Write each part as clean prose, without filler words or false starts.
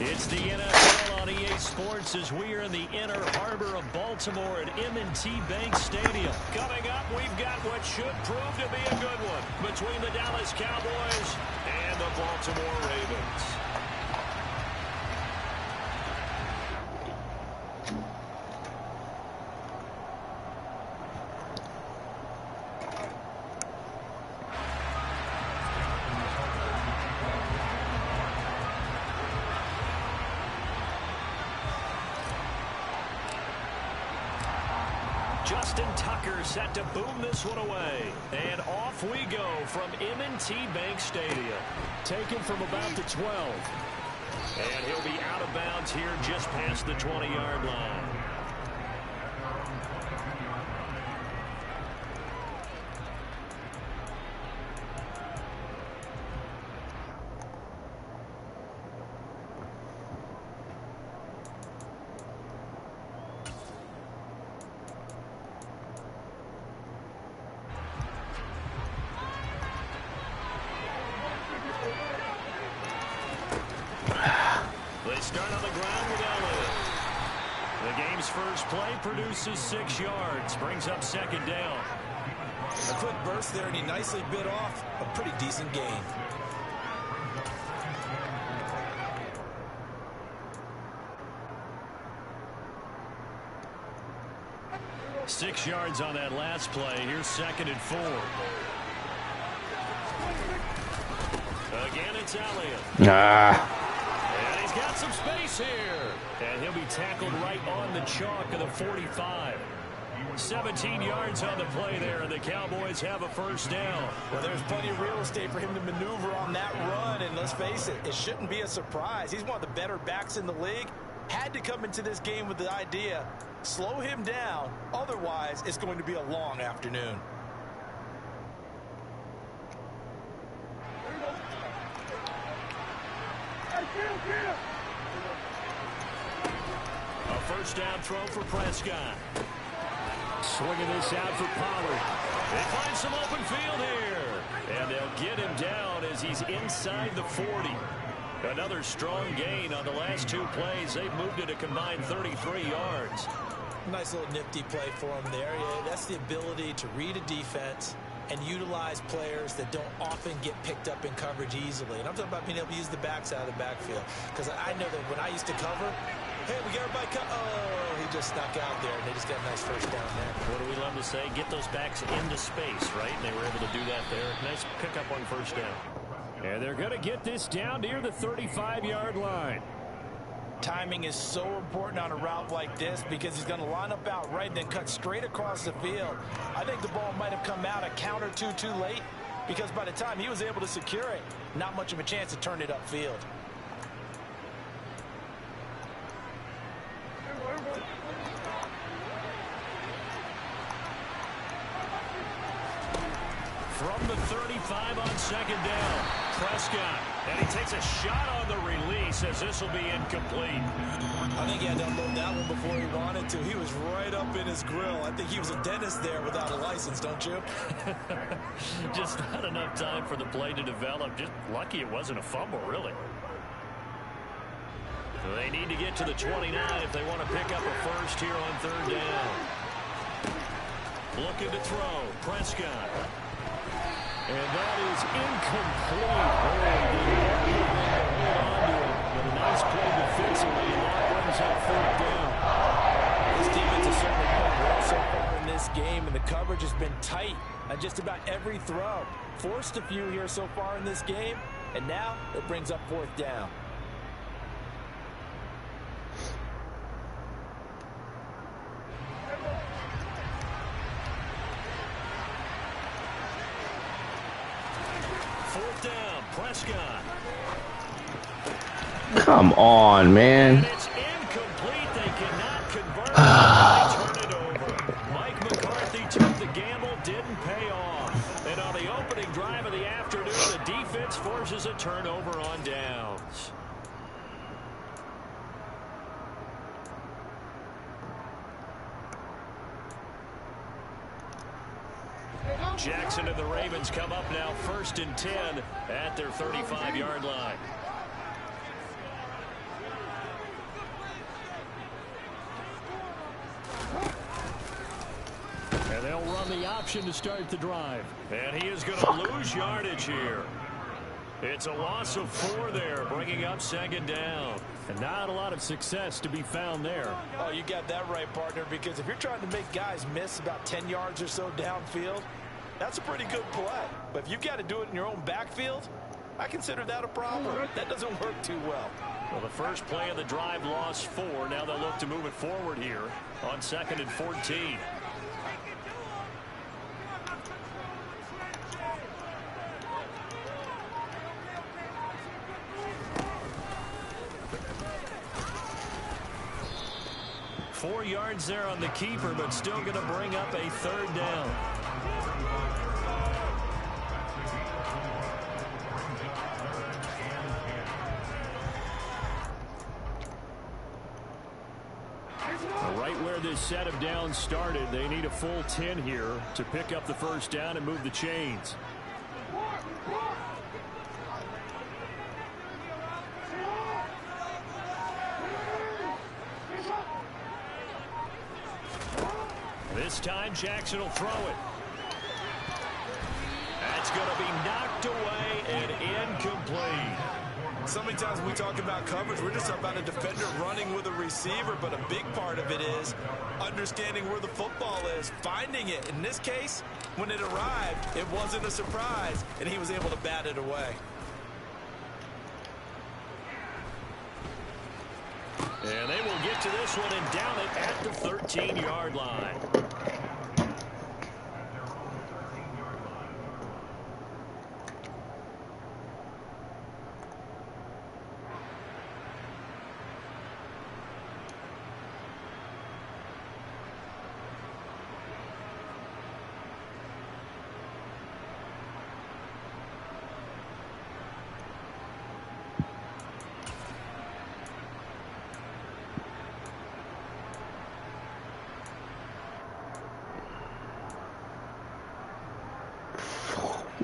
It's the NFL on EA Sports as we are in the inner harbor of Baltimore at M&T Bank Stadium. Coming up, we've got what should prove to be a good one between the Dallas Cowboys and the Baltimore Ravens. Justin Tucker set to boom this one away. And off we go from M&T Bank Stadium. Taken from about the 12. And he'll be out of bounds here just past the 20-yard line. Start on the ground with Elliott. The game's first play produces 6 yards, brings up second down. A quick burst there, and he nicely bit off a pretty decent gain. Six yards on that last play. Here's 2nd and 4. Again, it's Elliott. And he's got some space here. And he'll be tackled right on the chalk of the 45. 17 yards on the play there, and the Cowboys have a first down. Well, there's plenty of real estate for him to maneuver on that run, and let's face it, it shouldn't be a surprise. He's one of the better backs in the league. Had to come into this game with the idea, slow him down, otherwise it's going to be a long afternoon. A first down throw for Prescott. Swinging this out for Pollard. They find some open field here. And they'll get him down as he's inside the 40. Another strong gain on the last 2 plays. They've moved it a combined 33 yards. Nice little nifty play for him there. Yeah, that's the ability to read a defense and utilize players that don't often get picked up in coverage easily. And I'm talking about being able to use the backs out of the backfield. Because I know that when I used to cover, hey, we got everybody cut. Oh, he just snuck out there, and they just got a nice first down there. What do we love to say? Get those backs into space, right? And they were able to do that there. Nice pickup on first down. And they're going to get this down near the 35-yard line. Timing is so important on a route like this because he's going to line up out right and then cut straight across the field. I think the ball might have come out a count or two too late because by the time he was able to secure it, not much of a chance to turn it upfield. From the 35 on second down, Prescott. And he takes a shot on the release as this will be incomplete. I think he had to unload that one before he wanted to. He was right up in his grill. I think he was a dentist there without a license, don't you? Just not enough time for the play to develop. Just lucky it wasn't a fumble, really. They need to get to the 29 if they want to pick up a first here on third down. Looking to throw. Prescott. And that is incomplete. But a nice play defensively, and that brings up fourth down. This defense has certainly played well so far in this game, and the coverage has been tight on just about every throw. Forced a few here so far in this game, and now it brings up fourth down. Fourth down, Prescott. Come on, man. And it's incomplete. They cannot convert it. They turn it over. Mike McCarthy took the gamble, didn't pay off. And on the opening drive of the afternoon, the defense forces a turnover on downs. Jackson and the Ravens come up now 1st and 10 at their 35-yard line. on the option to start the drive. And he is going to lose yardage here. It's a loss of 4 there, bringing up 2nd down. And not a lot of success to be found there. Oh, you got that right, partner, because if you're trying to make guys miss about 10 yards or so downfield, that's a pretty good play. But if you've got to do it in your own backfield, I consider that a problem. That doesn't work too well. Well, the first play of the drive lost 4. Now they'll look to move it forward here on 2nd and 14. Four yards there on the keeper, but still going to bring up a 3rd down. Right where this set of downs started, they need a full 10 here to pick up the 1st down and move the chains. This time Jackson will throw it. That's going to be knocked away and incomplete. So many times when we talk about coverage, we're just about a defender running with a receiver, but a big part of it is understanding where the football is, finding it. In this case, when it arrived, it wasn't a surprise, and he was able to bat it away. And they will get to this one and down it at the 13-yard line.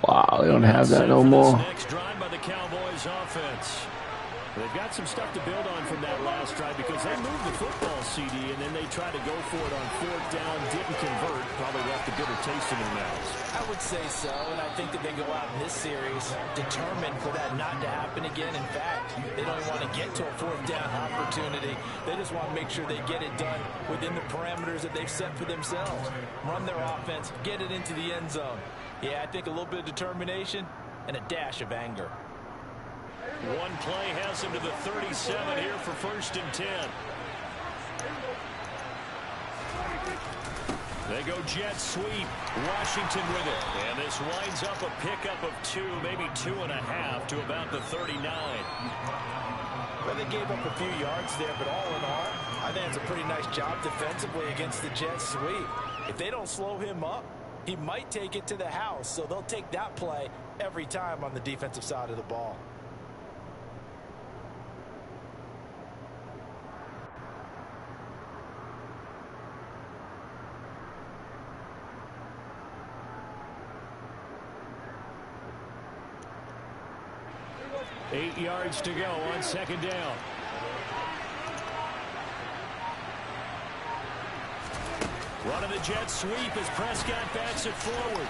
Wow, they don't have that no more. Next drive by the Cowboys offense. They've got some stuff to build on from that last drive because they moved the football, CD, and then they tried to go for it on 4th down, didn't convert, probably left a bitter taste in their mouths. I would say so, and I think that they go out in this series determined for that not to happen again. In fact, they don't want to get to a 4th down opportunity. They just want to make sure they get it done within the parameters that they've set for themselves. Run their offense, get it into the end zone. Yeah, I think a little bit of determination and a dash of anger. One play has him to the 37 here for 1st and 10. They go jet sweep. Washington with it. And this winds up a pickup of 2, maybe 2.5 to about the 39. Well, they gave up a few yards there, but all in all, I think it's a pretty nice job defensively against the jet sweep. If they don't slow him up, he might take it to the house, so they'll take that play every time on the defensive side of the ball. Eight yards to go on 2nd down. Running the jet sweep as Prescott backs it forward.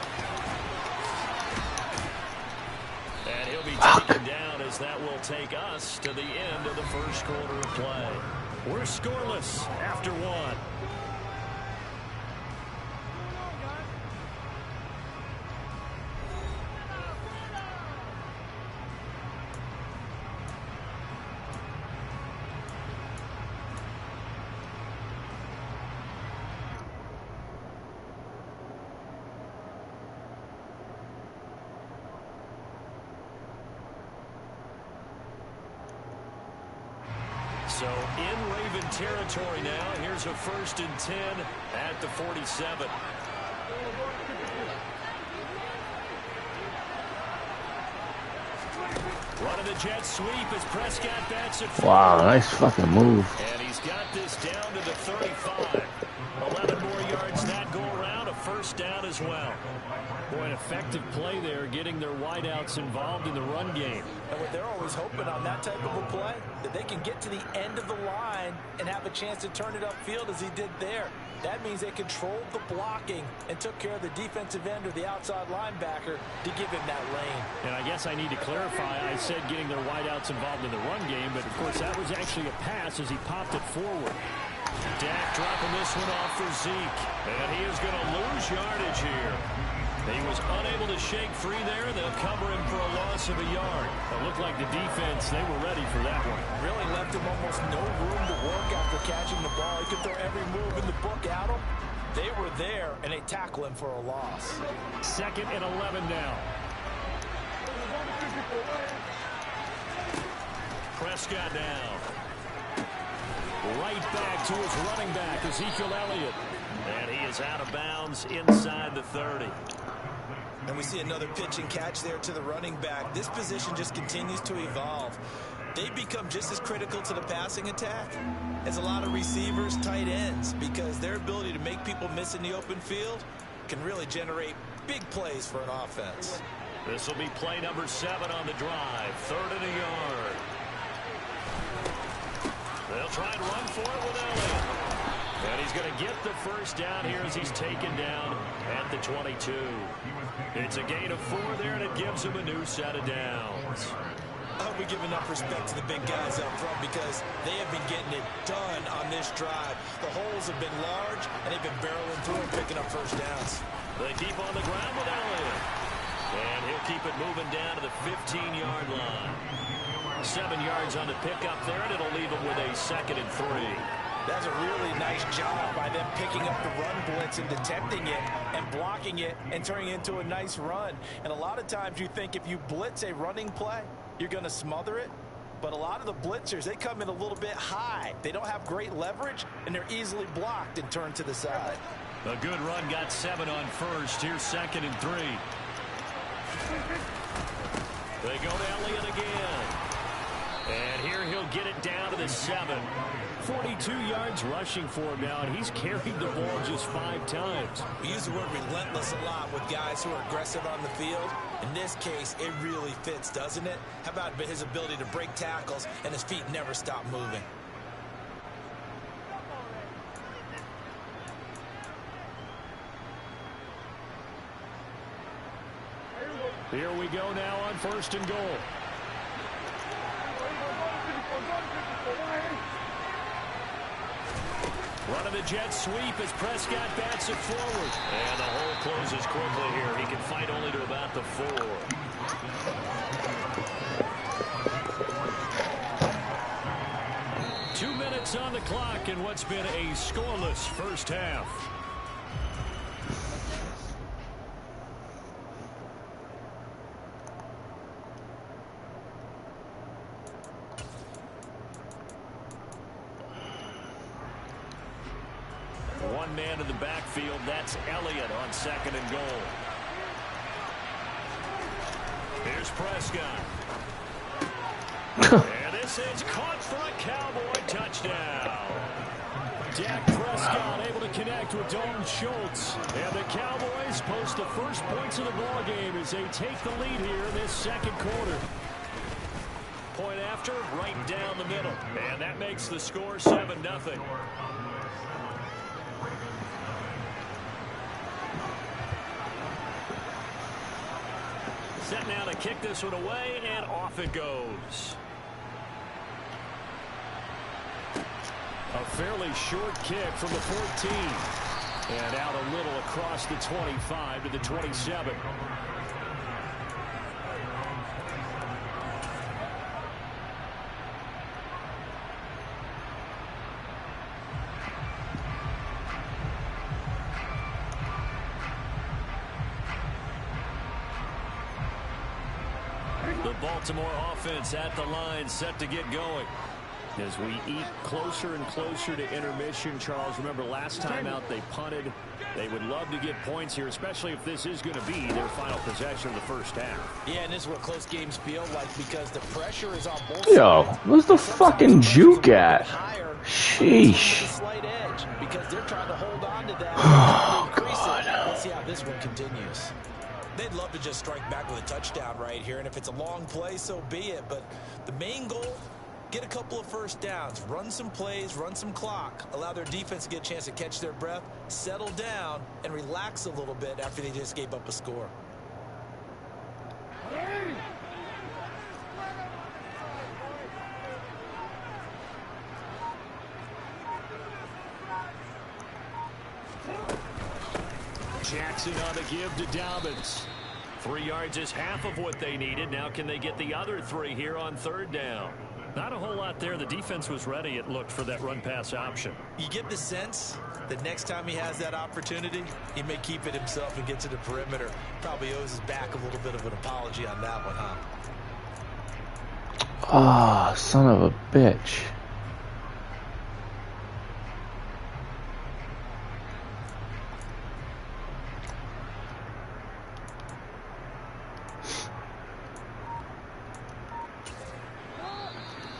And he'll be taken down as that will take us to the end of the 1st quarter of play. We're scoreless after 1. So in Raven territory now. Here's a 1st and 10 at the 47. Running the jet sweep as Prescott bats it forward. Wow, nice fucking move. And he's got this down to the 35. 11 more yards that go around. A first down as well. Boy, an effective play there, getting their wideouts involved in the run game. And what they're always hoping on that type of a play, that they can get to the end of the line and have a chance to turn it upfield as he did there. That means they controlled the blocking and took care of the defensive end or the outside linebacker to give him that lane. And I guess I need to clarify, I said getting their wideouts involved in the run game, but of course that was actually a pass as he popped it forward. Dak dropping this one off for Zeke. And he is going to lose yardage here. He was unable to shake free there. They'll cover him for a loss of a yard. It looked like the defense, they were ready for that one. Really left him almost no room to work after catching the ball. He could throw every move in the book at him. They were there, and they tackle him for a loss. 2nd and 11 now. Prescott now. Right back to his running back, Ezekiel Elliott. And he is out of bounds inside the 30. And we see another pitch and catch there to the running back. This position just continues to evolve. They become just as critical to the passing attack as a lot of receivers, tight ends, because their ability to make people miss in the open field can really generate big plays for an offense. This will be play number 7 on the drive. 3rd and a yard. They'll try and run for it with Elliott. And he's going to get the first down here as he's taken down at the 22. It's a gain of 4 there, and it gives him a new set of downs. I hope we give enough respect to the big guys up front because they have been getting it done on this drive. The holes have been large, and they've been barreling through and picking up first downs. They keep on the ground with Elliott. And he'll keep it moving down to the 15-yard line. 7 yards on the pickup there, and it'll leave him with a 2nd and 3. That's a really nice job by them picking up the run blitz and detecting it and blocking it and turning it into a nice run. And a lot of times you think if you blitz a running play, you're going to smother it. But a lot of the blitzers, they come in a little bit high. They don't have great leverage, and they're easily blocked and turned to the side. A good run, got 7 on first. Here's 2nd and 3. They go to Elliott again. And here he'll get it down to the 7. 42 yards rushing for him now, and he's carried the ball just 5 times. We use the word relentless a lot with guys who are aggressive on the field. In this case, it really fits, doesn't it? How about his ability to break tackles and his feet never stop moving? Here we go now on 1st and goal. Running the jet sweep as Prescott bats it forward. And the hole closes quickly here. He can fight only to about the 4. Two minutes on the clock in what's been a scoreless first half. One man in the backfield, that's Elliott on 2nd and goal. Here's Prescott. And this is caught for a Cowboy touchdown. Dak Prescott able to connect with Dalton Schultz. And the Cowboys post the first points of the ball game as they take the lead here in this 2nd quarter. Point after, right down the middle. And that makes the score 7-0. Set now to kick this one away, and off it goes. A fairly short kick from the 14. And out a little across the 25 to the 27. The Baltimore offense at the line, set to get going. As we eat closer and closer to intermission, Charles, remember last time out they punted. They would love to get points here, especially if this is going to be their final possession of the first half. Yeah, and this is what close games feel like because the pressure is on both Yo, sides. where's the fucking juke at? Higher Sheesh. A slight edge because they're trying to hold on to that. Oh, Increase God. it. Let's see how this one continues. They'd love to just strike back with a touchdown right here, and if it's a long play, so be it. But the main goal, get a couple of first downs, run some plays, run some clock, allow their defense to get a chance to catch their breath, settle down, and relax a little bit after they just gave up a score. Jackson on the give to Dobbins. 3 yards is half of what they needed. Now can they get the other 3 here on 3rd down? Not a whole lot there. The defense was ready, it looked, for that run-pass option. You get the sense that next time he has that opportunity, he may keep it himself and get to the perimeter. Probably owes his back a little bit of an apology on that one, huh? Ah, son of a bitch.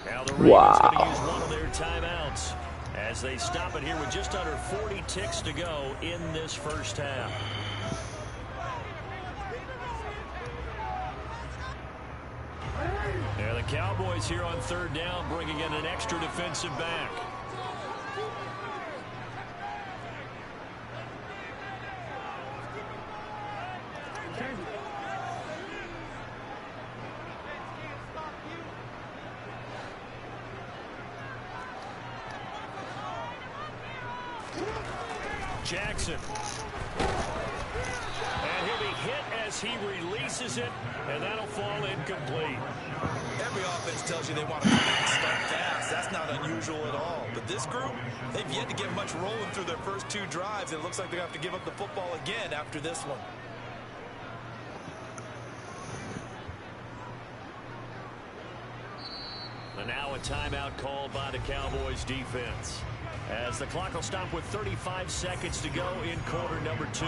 Now the Ravens going to use one of their timeouts as they stop it here with just under 40 ticks to go in this first half. Yeah, the Cowboys here on 3rd down bringing in an extra defensive back. Jackson. And he'll be hit as he releases it, and that'll fall incomplete. Every offense tells you they want to come out and start fast. That's not unusual at all. But this group, they've yet to get much rolling through their first 2 drives. It looks like they have to give up the football again after this one. And now a timeout called by the Cowboys defense, as the clock will stop with 35 seconds to go in quarter number 2.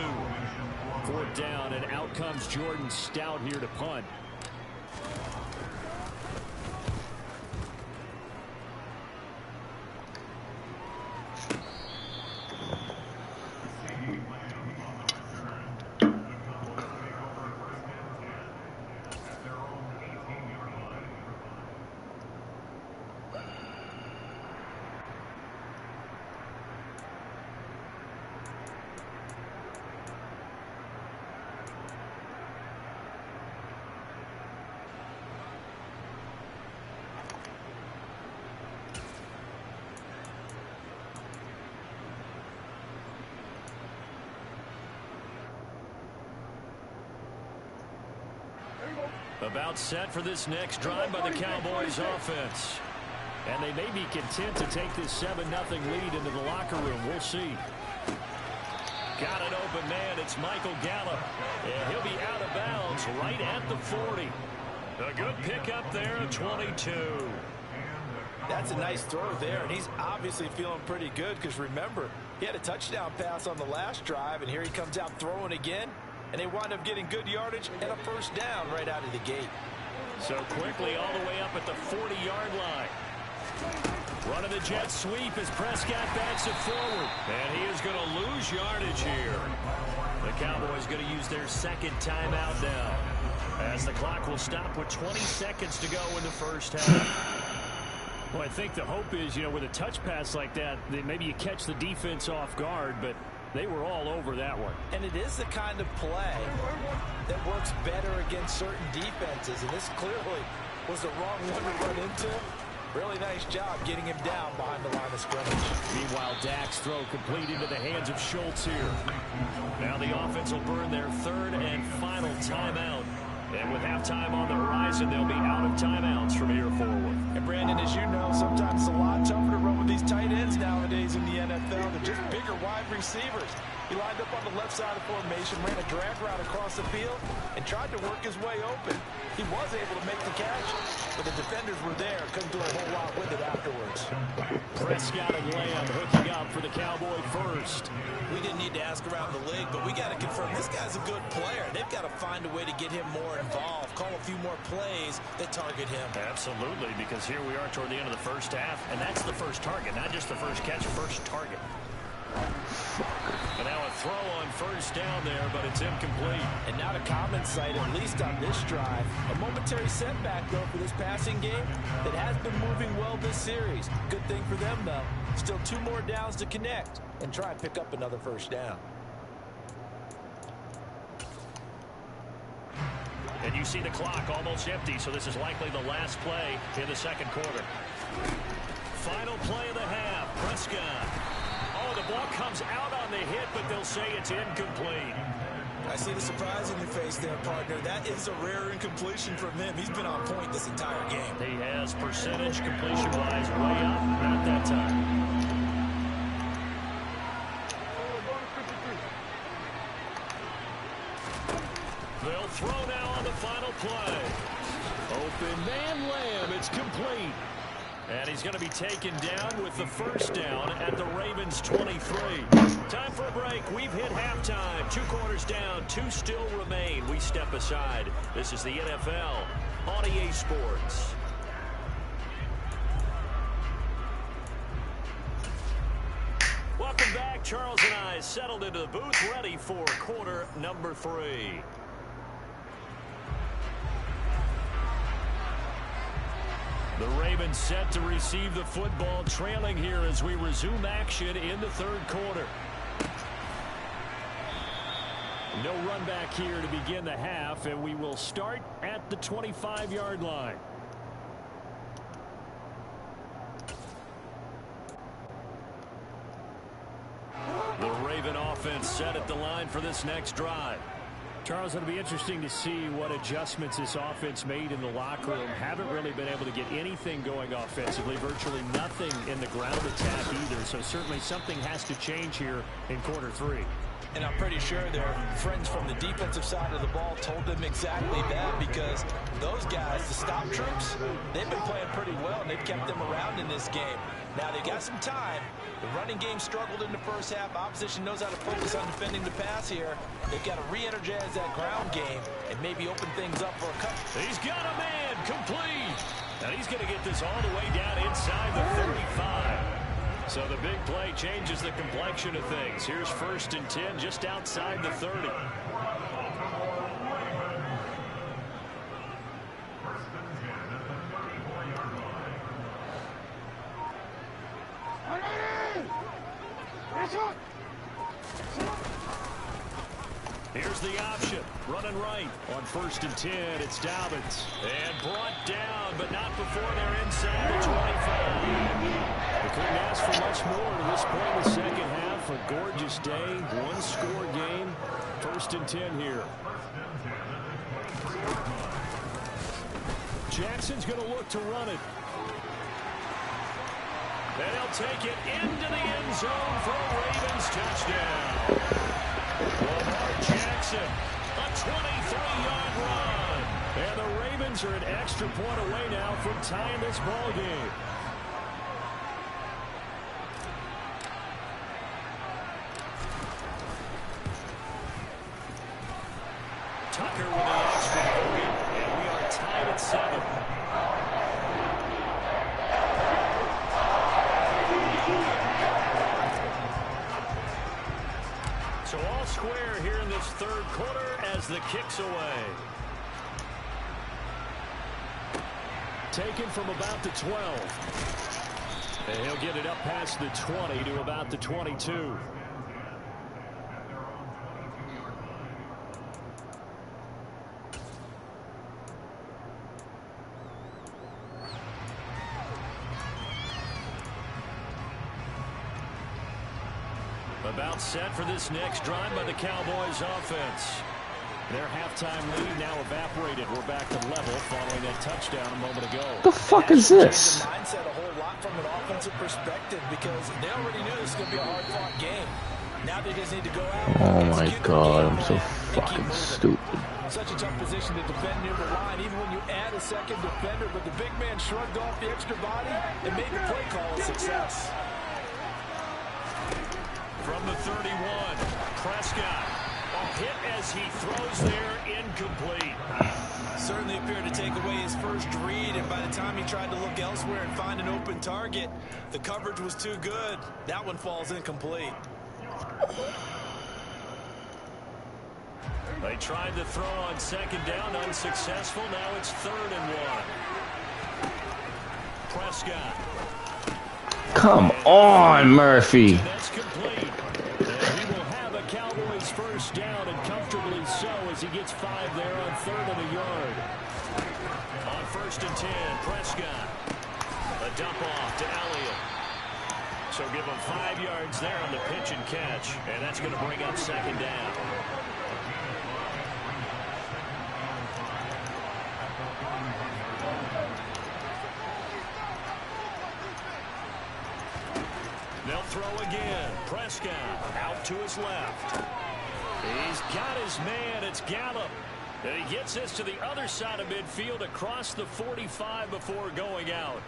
4th down, and out comes Jordan Stout here to punt. About set for this next drive by the Cowboys offense. And they may be content to take this 7-0 lead into the locker room. We'll see. Got an open man. It's Michael Gallup. And he'll be out of bounds right at the 40. A good pickup there at 22. That's a nice throw there, and he's obviously feeling pretty good because, remember, he had a touchdown pass on the last drive, and here he comes out throwing again, and they wind up getting good yardage and a first down right out of the gate. So quickly all the way up at the 40-yard line. Running the jet sweep as Prescott backs it forward. And he is going to lose yardage here. The Cowboys going to use their second timeout now, as the clock will stop with 20 seconds to go in the first half. Well, I think the hope is, with a touch pass like that maybe you catch the defense off guard, but they were all over that one. And it is the kind of play that works better against certain defenses, and this clearly was the wrong one to run into. Really nice job getting him down behind the line of scrimmage. Meanwhile, Dak's throw complete into the hands of Schultz here. Now the offense will burn their third and final timeout. And with halftime on the horizon, they'll be out of timeouts from here forward. And Brandon, as you know, sometimes it's a lot tougher to run with these tight ends nowadays in the NFL. They're just bigger wide receivers. He lined up on the left side of the formation, ran a drag route across the field, and tried to work his way open. He was able to make the catch, but the defenders were there. Couldn't do a whole lot with it afterwards. Prescott and Lamb hooking up for the Cowboy first. We didn't need to ask around the league, but we got to confirm this guy's a good player. They've got to find a way to get him more involved, call a few more plays that target him. Absolutely, because here we are toward the end of the first half, and that's the first target, not just the first catch, first target. And now a throw on first down there, but it's incomplete. And not a common sight, at least on this drive. A momentary setback, though, for this passing game that has been moving well this series. Good thing for them, though. Still 2 more downs to connect and try and pick up another first down. And you see the clock almost empty, so this is likely the last play in the second quarter. Final play of the half, Prescott. Oh, the ball comes out on the hit, but they'll say it's incomplete. I see the surprise on your face there, partner. That is a rare incompletion from him. He's been on point this entire game. He has percentage completion-wise way up, not that time. They'll throw now on the final play. Open man Lamb, it's complete. And he's going to be taken down with the first down at the Ravens 23. Time for a break. We've hit halftime. 2 quarters down. 2 still remain. We step aside. This is the NFL on EA Sports. Welcome back. Charles and I settled into the booth, ready for quarter number 3. The Ravens set to receive the football, trailing here as we resume action in the third quarter. No run back here to begin the half, and we will start at the 25-yard line. The Raven offense set at the line for this next drive. Charles, it'll be interesting to see what adjustments this offense made in the locker room. Haven't really been able to get anything going offensively, virtually nothing in the ground attack either. So certainly something has to change here in quarter 3. And I'm pretty sure their friends from the defensive side of the ball told them exactly that, because those guys, the stop troops, they've been playing pretty well, and they've kept them around in this game. Now, they've got some time. The running game struggled in the first half. Opposition knows how to focus on defending the pass here. They've got to re-energize that ground game and maybe open things up for a cut. He's got a man complete. And he's going to get this all the way down inside the 35. So the big play changes the complexion of things. Here's 1st and 10 just outside the 30. Here's the option. Running right on 1st and 10. It's Dobbins. And brought down, but not before they're inside the 25. They couldn't ask for much more to this point in the second half. A gorgeous day. 1-score game. 1st and 10 here. Jackson's going to look to run it. And he'll take it into the end zone for a Ravens touchdown. Lamar Jackson, a 23-yard run. And the Ravens are an extra point away now from tying this ball game. Tucker with the extra point, and we are tied at 7. So all square here in this third quarter as the kick's away. Taken from about the 12. And he'll get it up past the 20 to about the 22. About set for this next drive by the Cowboys offense. Their halftime lead now evaporated. We're back to level following that touchdown a moment ago. The fuck is this? The mindset a whole lot from an offensive perspective, because they already knew this was going to be a hard-fought game. Now they just need to go out. Oh my god, I'm so fucking stupid. Such a tough position to defend near the line, even when you add a second defender. But the big man shrugged off the extra body and made the play call a success. From the 31, Prescott. A hit as he throws there, incomplete. Certainly appeared to take away his first read, and by the time he tried to look elsewhere and find an open target, the coverage was too good. That one falls incomplete. They tried to throw on second down, unsuccessful. Now it's 3rd and 1. Prescott. Come on, Murphy. That's complete. And he will have a Cowboys first down, and comfortably so, as he gets 5 there on 3rd and a yard. On 1st and 10, Prescott. A dump off to Elliott. So give him 5 yards there on the pitch and catch, and that's going to bring up 2nd down. They'll throw again. Prescott out to his left. He's got his man. It's Gallup. And he gets this to the other side of midfield across the 45 before going out.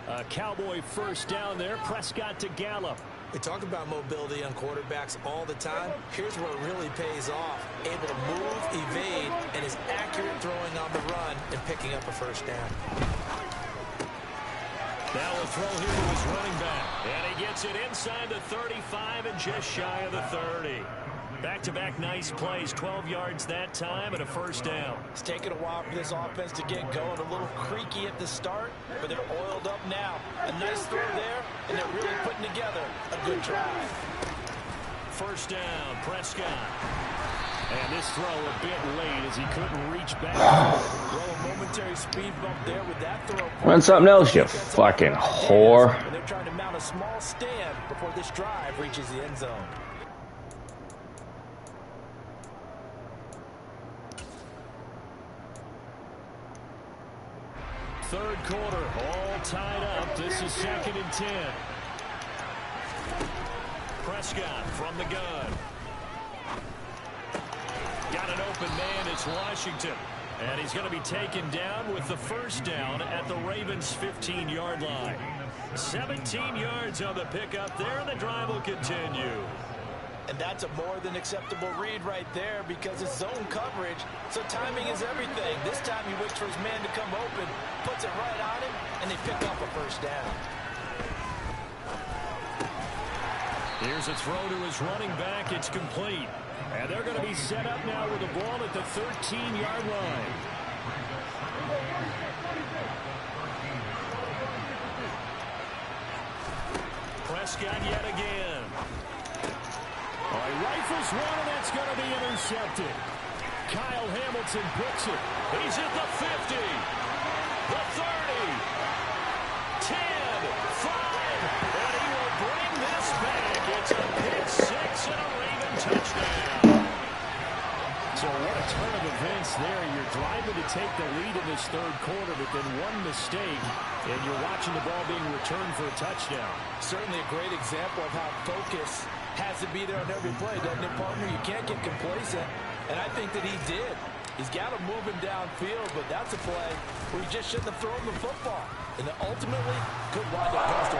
A Cowboy first down there. Prescott to Gallup. We talk about mobility on quarterbacks all the time. Here's where it really pays off. Able to move, evade, and is accurate throwing on the run and picking up a first down. Now a throw here to his running back. And he gets it inside the 35 and just shy of the 30. Back-to-back nice plays, 12 yards that time and a first down. It's taken a while for this offense to get going. A little creaky at the start, but they're oiled up now. A nice throw there, and they're really putting together a good drive. First down, Prescott. And this throw a bit late as he couldn't reach back. A momentary speed bump there with that throw. Run something else, you fucking whore. And they're trying to mount a small stand before this drive reaches the end zone. Third quarter, all tied up. This is 2nd and 10. Prescott from the gun. Got an open man. It's Washington. And he's going to be taken down with the first down at the Ravens' 15-yard line. 17 yards on the pickup there, and the drive will continue. And that's a more than acceptable read right there because it's zone coverage, so timing is everything. This time he waits for his man to come open, puts it right on him, and they pick up a first down. Here's a throw to his running back. It's complete. And they're going to be set up now with the ball at the 13-yard line. Prescott yet again. All right, rifles one, and that's going to be intercepted. Kyle Hamilton picks it. He's at the 50, the 30, 10, 5, and he will bring this back. It's a pick six and a Raven touchdown. So what a turn of events there. You're driving to take the lead in this third quarter, but then one mistake, and you're watching the ball being returned for a touchdown. Certainly a great example of how focus has to be there on every play, doesn't it, partner? You can't get complacent, and I think that he did. He's got him moving downfield, but that's a play where he just shouldn't have thrown the football. And ultimately, could wind up costing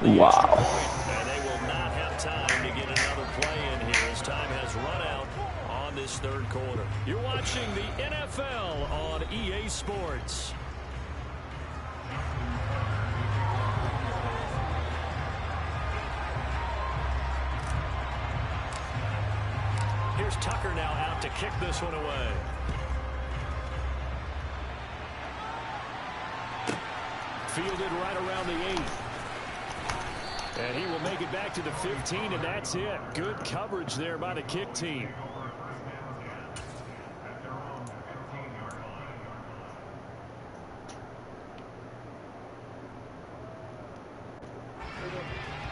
him. Wow. And they will not have time to get another play in here as time has run out on this third quarter. You're watching the NFL on EA Sports. Here's Tucker now out to kick this one away. Fielded right around the 8. And he will make it back to the 15, and that's it. Good coverage there by the kick team.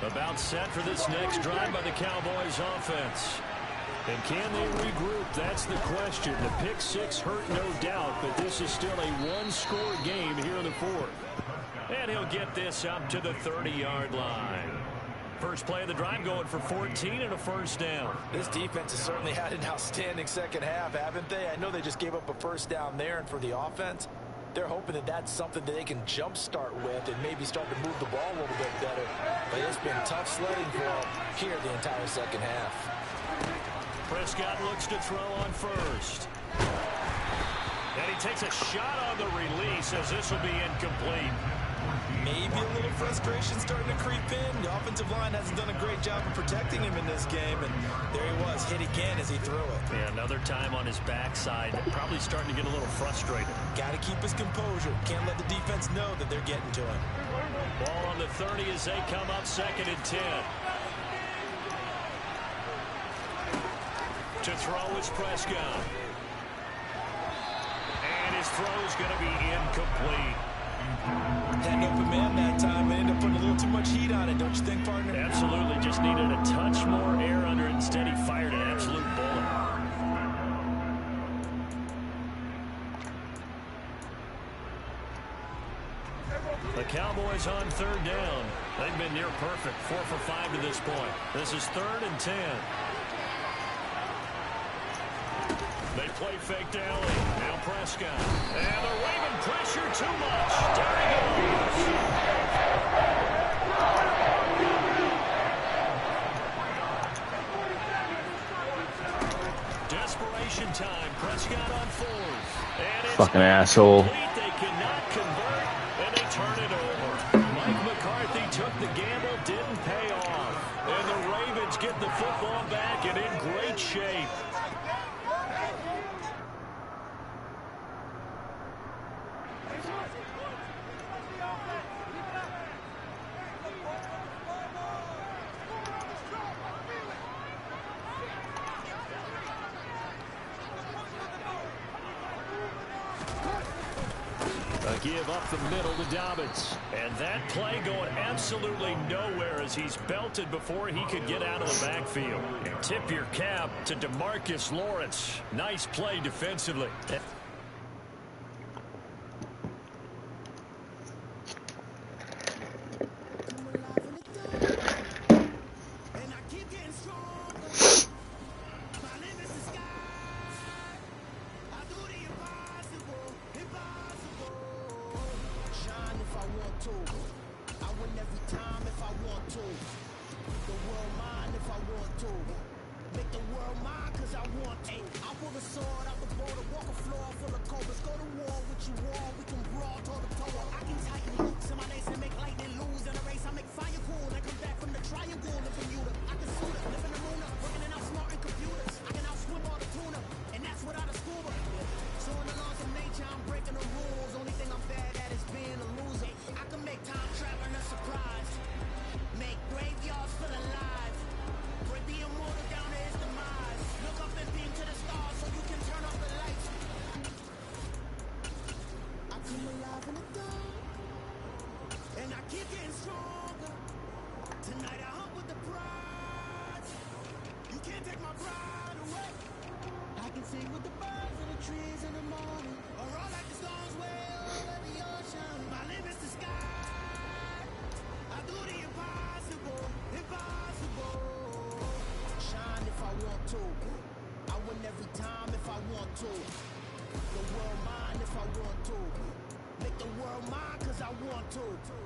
About set for this next drive by the Cowboys offense. And can they regroup? That's the question. The pick six hurt, no doubt, but this is still a one-score game here in the fourth. And he'll get this up to the 30-yard line. First play of the drive going for 14 and a first down. This defense has certainly had an outstanding second half, haven't they? I know they just gave up a first down there, and for the offense, they're hoping that that's something that they can jumpstart with and maybe start to move the ball a little bit better. But it's been tough sledding for them here the entire second half. Prescott looks to throw on first. And he takes a shot on the release as this will be incomplete. Maybe a little frustration starting to creep in. The offensive line hasn't done a great job of protecting him in this game, and there he was, hit again as he threw it. Yeah, another time on his backside, probably starting to get a little frustrated. Got to keep his composure. Can't let the defense know that they're getting to him. Ball on the 30 as they come up 2nd and 10. To throw is Prescott. And his throw is going to be incomplete. Had an open man that time and ended up putting a little too much heat on it, don't you think, partner? Absolutely. Just needed a touch more air under it. Instead, he fired an absolute bullet. The Cowboys on 3rd down. They've been near perfect. 4 for 5 to this point. This is 3rd and 10. They play fake to Ellie. Now Prescott. And they're waving pressure too much. There he goes. Desperation time. Prescott on 4th. And it's Fucking asshole. They cannot convert, and they turn it over. Mike McCarthy took the gamble, didn't pay off. And the Ravens get the football back and in great shape. A give up the middle to Dobbins. And that play going absolutely nowhere as he's belted before he could get out of the backfield. And tip your cap to DeMarcus Lawrence. Nice play defensively.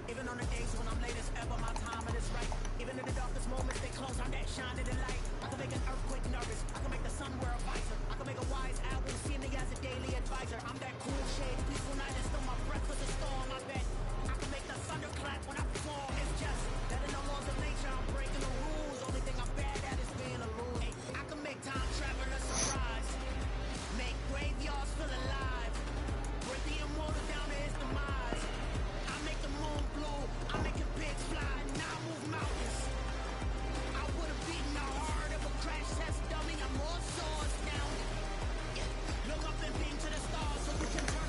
Even on the days when I'm late as ever, my timing is right. Even in the darkest moments, they close, I'm that shining in light. I can make an earthquake nervous. I can make the sun wear a visor. I can make a wise owl see me as a daily advisor. I'm that cool shade, peaceful night, and still my breath for the storm. I bet I can make the thunder clap when I perform. It's just that in the laws of nature, I'm breaking the rules. Only thing I'm bad at is being a loser. I can make time travel a surprise. Make graveyards feel alive. Bring the immortal down to his demise. I make the moon blue. I make the pigs fly. Now I move mountains. I would have beaten the heart of a crash test dummy. I'm more so astounded. Yeah. Look up and beam to the stars so you can turn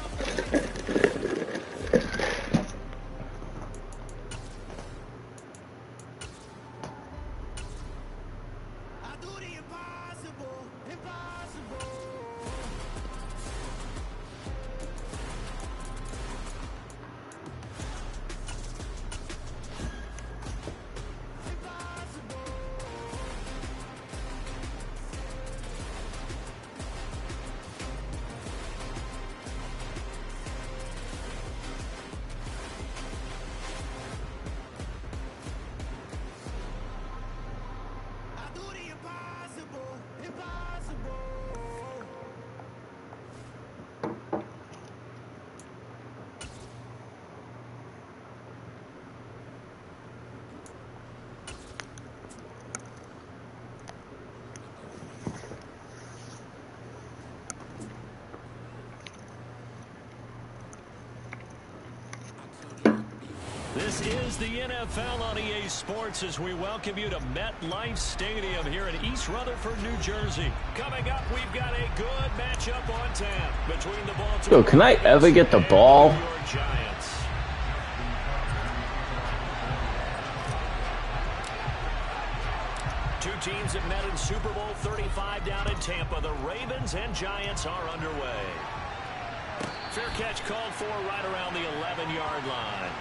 This is the NFL on EA Sports as we welcome you to MetLife Stadium here in East Rutherford, New Jersey. Coming up, we've got a good matchup on tap between the Baltimore Yo, can I ever get the ball? and New York Giants. Two teams have met in Super Bowl 35 down in Tampa. The Ravens and Giants are underway. Fair catch called for right around the 11-yard line.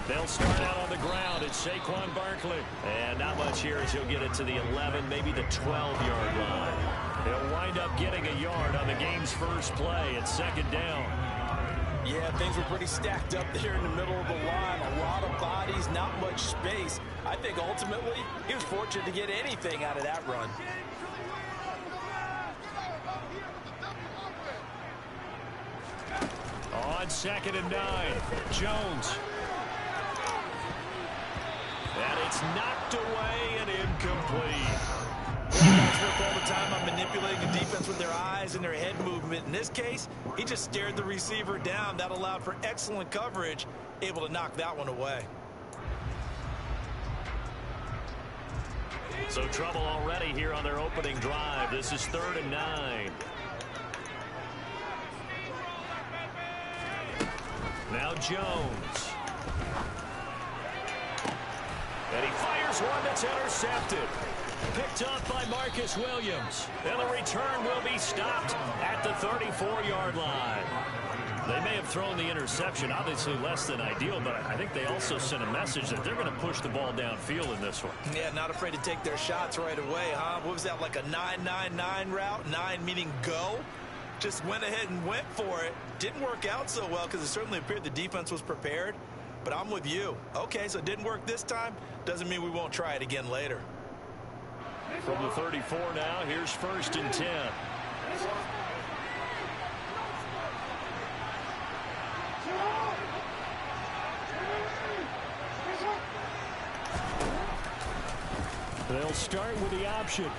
They'll start out on the ground. It's Saquon Barkley. And not much here as he'll get it to the 11, maybe the 12-yard line. He'll wind up getting a yard on the game's first play. It's second down. Yeah, things were pretty stacked up there in the middle of the line. A lot of bodies, not much space. I think ultimately he was fortunate to get anything out of that run. On 2nd and 9, Jones. And it's knocked away and incomplete. Guys work all the time on manipulating the defense with their eyes and their head movement. In this case, he just stared the receiver down. That allowed for excellent coverage, able to knock that one away. So trouble already here on their opening drive. This is 3rd and 9. Now Jones. And he fires one that's intercepted. Picked up by Marcus Williams. And the return will be stopped at the 34-yard line. They may have thrown the interception, obviously less than ideal, but I think they also sent a message that they're going to push the ball downfield in this one. Yeah, not afraid to take their shots right away, huh? What was that, like a 9-9-9 route? 9 meaning go? Just went ahead and went for it. Didn't work out so well because it certainly appeared the defense was prepared. But I'm with you. Okay, so it didn't work this time. Doesn't mean we won't try it again later. From the 34 now, here's 1st and 10. They'll start with the option.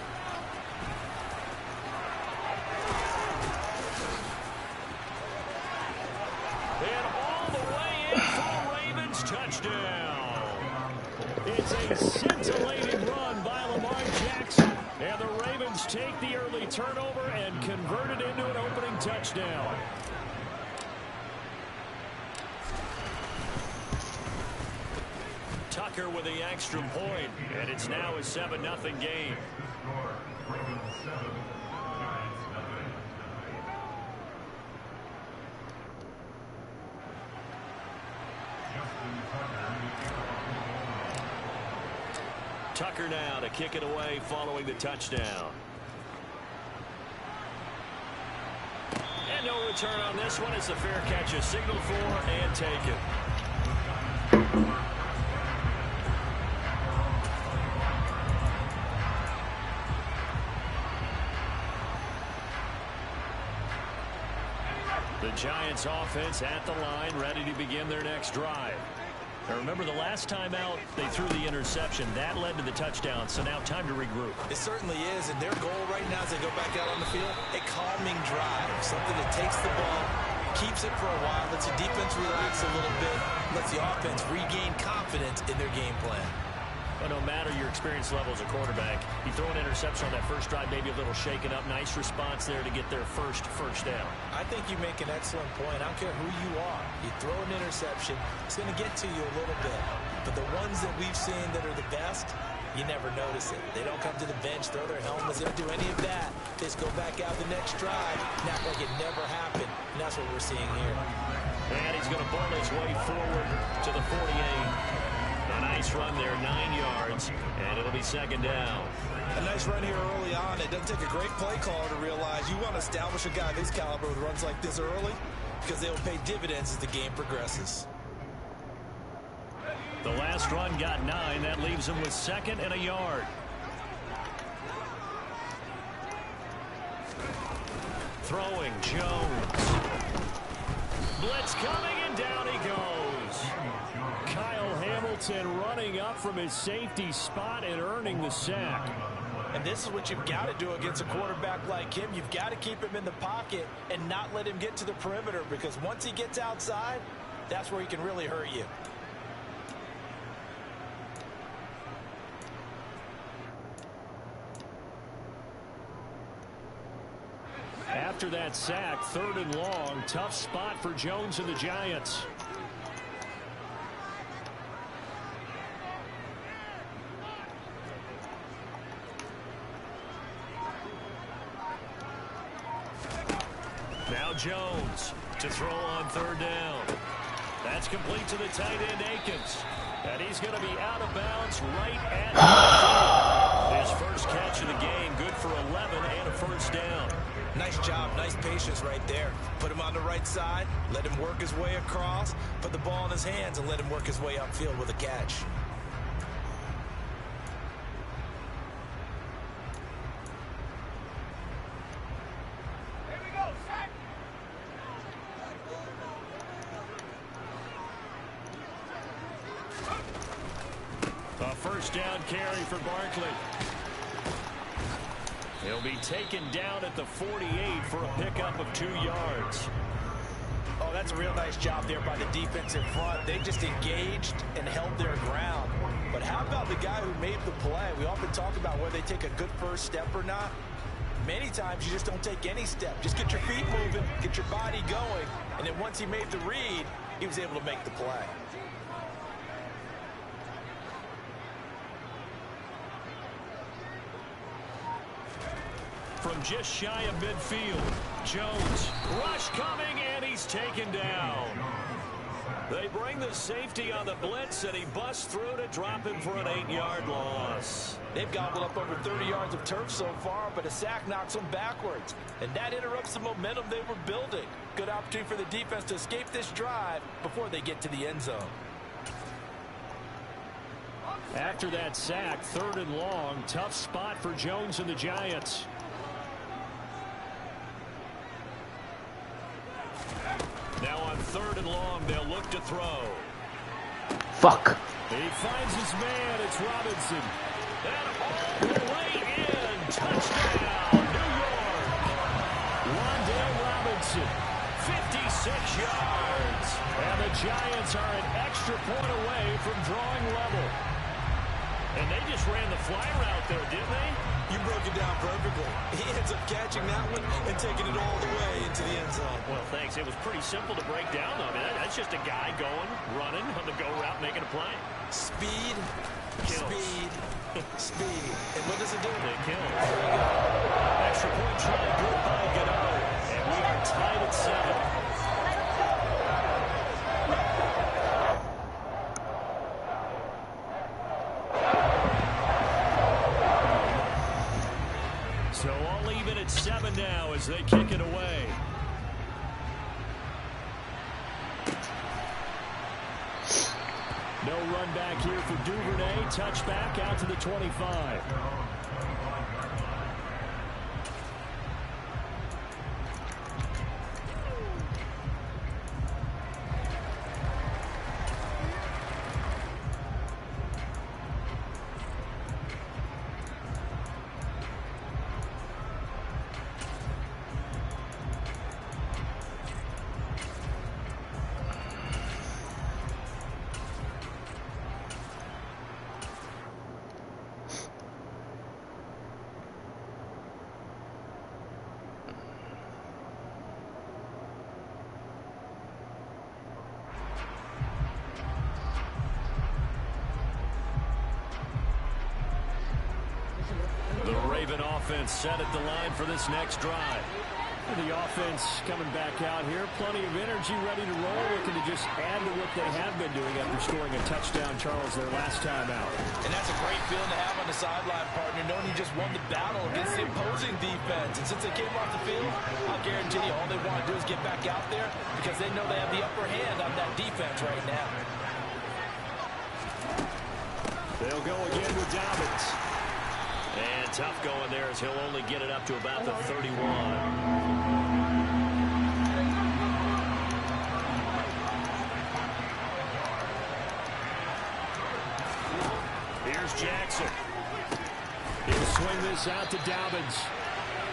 And all the way in for a Ravens touchdown. It's a scintillating run by Lamar Jackson. And the Ravens take the early turnover and convert it into an opening touchdown. Tucker with the extra point, and it's now a 7-0 game. Tucker now to kick it away following the touchdown. And no return on this one. It's a fair catch, a signal for and take it. The Giants offense at the line, ready to begin their next drive. Now remember, the last time out, they threw the interception. That led to the touchdown, so now time to regroup. It certainly is, and their goal right now as they go back out on the field, a calming drive, something that takes the ball, keeps it for a while, lets the defense relax a little bit, lets the offense regain confidence in their game plan. But no matter your experience level as a quarterback, you throw an interception on that first drive, maybe a little shaken up. Nice response there to get their first down. I think you make an excellent point. I don't care who you are. You throw an interception, it's going to get to you a little bit. But the ones that we've seen that are the best, you never notice it. They don't come to the bench, throw their helmets, they don't do any of that. They just go back out the next drive, not like it never happened. And that's what we're seeing here. And he's going to bowl his way forward to the 48. A nice run there, 9 yards, and it'll be second down. A nice run here early on. It doesn't take a great play caller to realize you want to establish a guy this caliber with runs like this early because they will pay dividends as the game progresses. The last last run got 9. That leaves him with 2nd and a yard. Throwing Jones. Blitz coming, and down he goes. Kyle Hamilton running up from his safety spot and earning the sack. And this is what you've got to do against a quarterback like him. You've got to keep him in the pocket and not let him get to the perimeter, because once he gets outside, that's where he can really hurt you. After that sack, 3rd and long. Tough spot for Jones and the Giants. Now Jones to throw on 3rd down. That's complete to the tight end, Akins. And he's going to be out of bounds right at his first catch of the game. Good for 11 and a 1st down. Nice job, nice patience right there. Put him on the right side, let him work his way across, put the ball in his hands, and let him work his way upfield with a catch. A 1st down carry for Barkley. He'll be taken down at the 48 for a pickup of 2 yards. Oh, that's a real nice job there by the defense in front. They just engaged and held their ground. But how about the guy who made the play? We often talk about whether they take a good first step or not. Many times you just don't take any step. Just get your feet moving, get your body going, and then once he made the read, he was able to make the play. From just shy of midfield, Jones, rush coming, and he's taken down. They bring the safety on the blitz, and he busts through to drop him for an 8-yard loss. They've gobbled up over 30 yards of turf so far, but a sack knocks them backwards, and that interrupts the momentum they were building. Good opportunity for the defense to escape this drive before they get to the end zone. After that sack, 3rd and long, tough spot for Jones and the Giants. Now on 3rd and long, they'll look to throw. Fuck. He finds his man. It's Robinson. And all the way in. Touchdown, New York. Wan'Dale Robinson, 56 yards. And the Giants are an extra point away from drawing level. And they just ran the fly route there, didn't they? You broke it down perfectly. He ends up catching that one and taking it all the way into the end zone. Well, thanks. It was pretty simple to break down, though. I mean, that's just a guy going, running on the go route, making a play. Speed, Kills. speed, speed. And what does it do? It kills. Extra point try, good by Godot. And we are tied at 7. So all even at 7 now as they kick it away. No run back here for Duvernay. Touchback out to the 25. Offense set at the line for this next drive. The offense coming back out here. Plenty of energy, ready to roll. Looking to just add to what they have been doing after scoring a touchdown, Charles, their last time out. And that's a great feeling to have on the sideline, partner, knowing you just won the battle against the opposing defense. And since they came off the field, I'll guarantee you all they want to do is get back out there because they know they have the upper hand on that defense right now. for Dobbins. And tough going there as he'll only get it up to about the 31. Here's Jackson. He'll swing this out to Dobbins.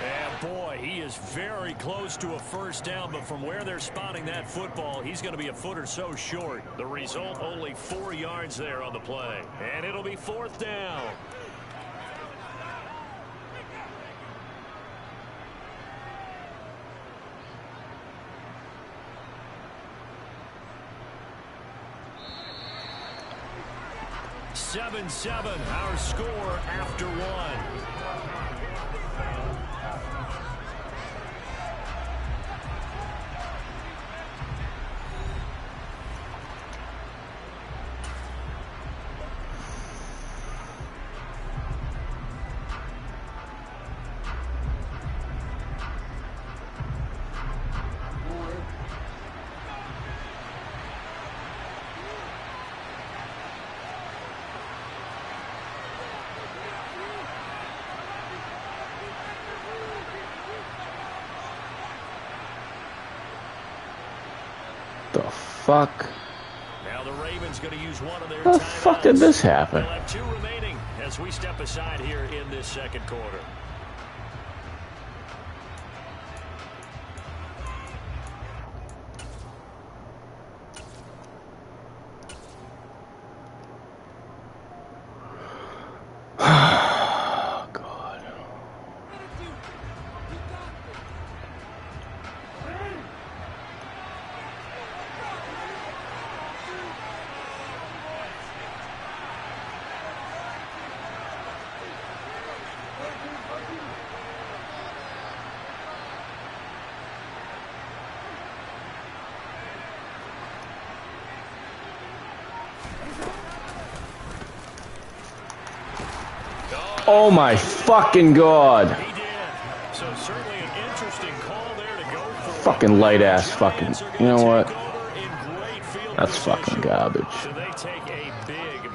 And boy, he is very close to a first down, but from where they're spotting that football, he's going to be a foot or so short. The result, only 4 yards there on the play. And it'll be 4th down. Seven, our score after 1. The fuck? Now the Ravens going to use one of their How the fuck did this happen? They'll have 2 remaining as we step aside here in this second quarter. Oh my fucking god. He did. So certainly an interesting call there to go for Fucking light ass fucking. You know what? That's fucking garbage. So they take a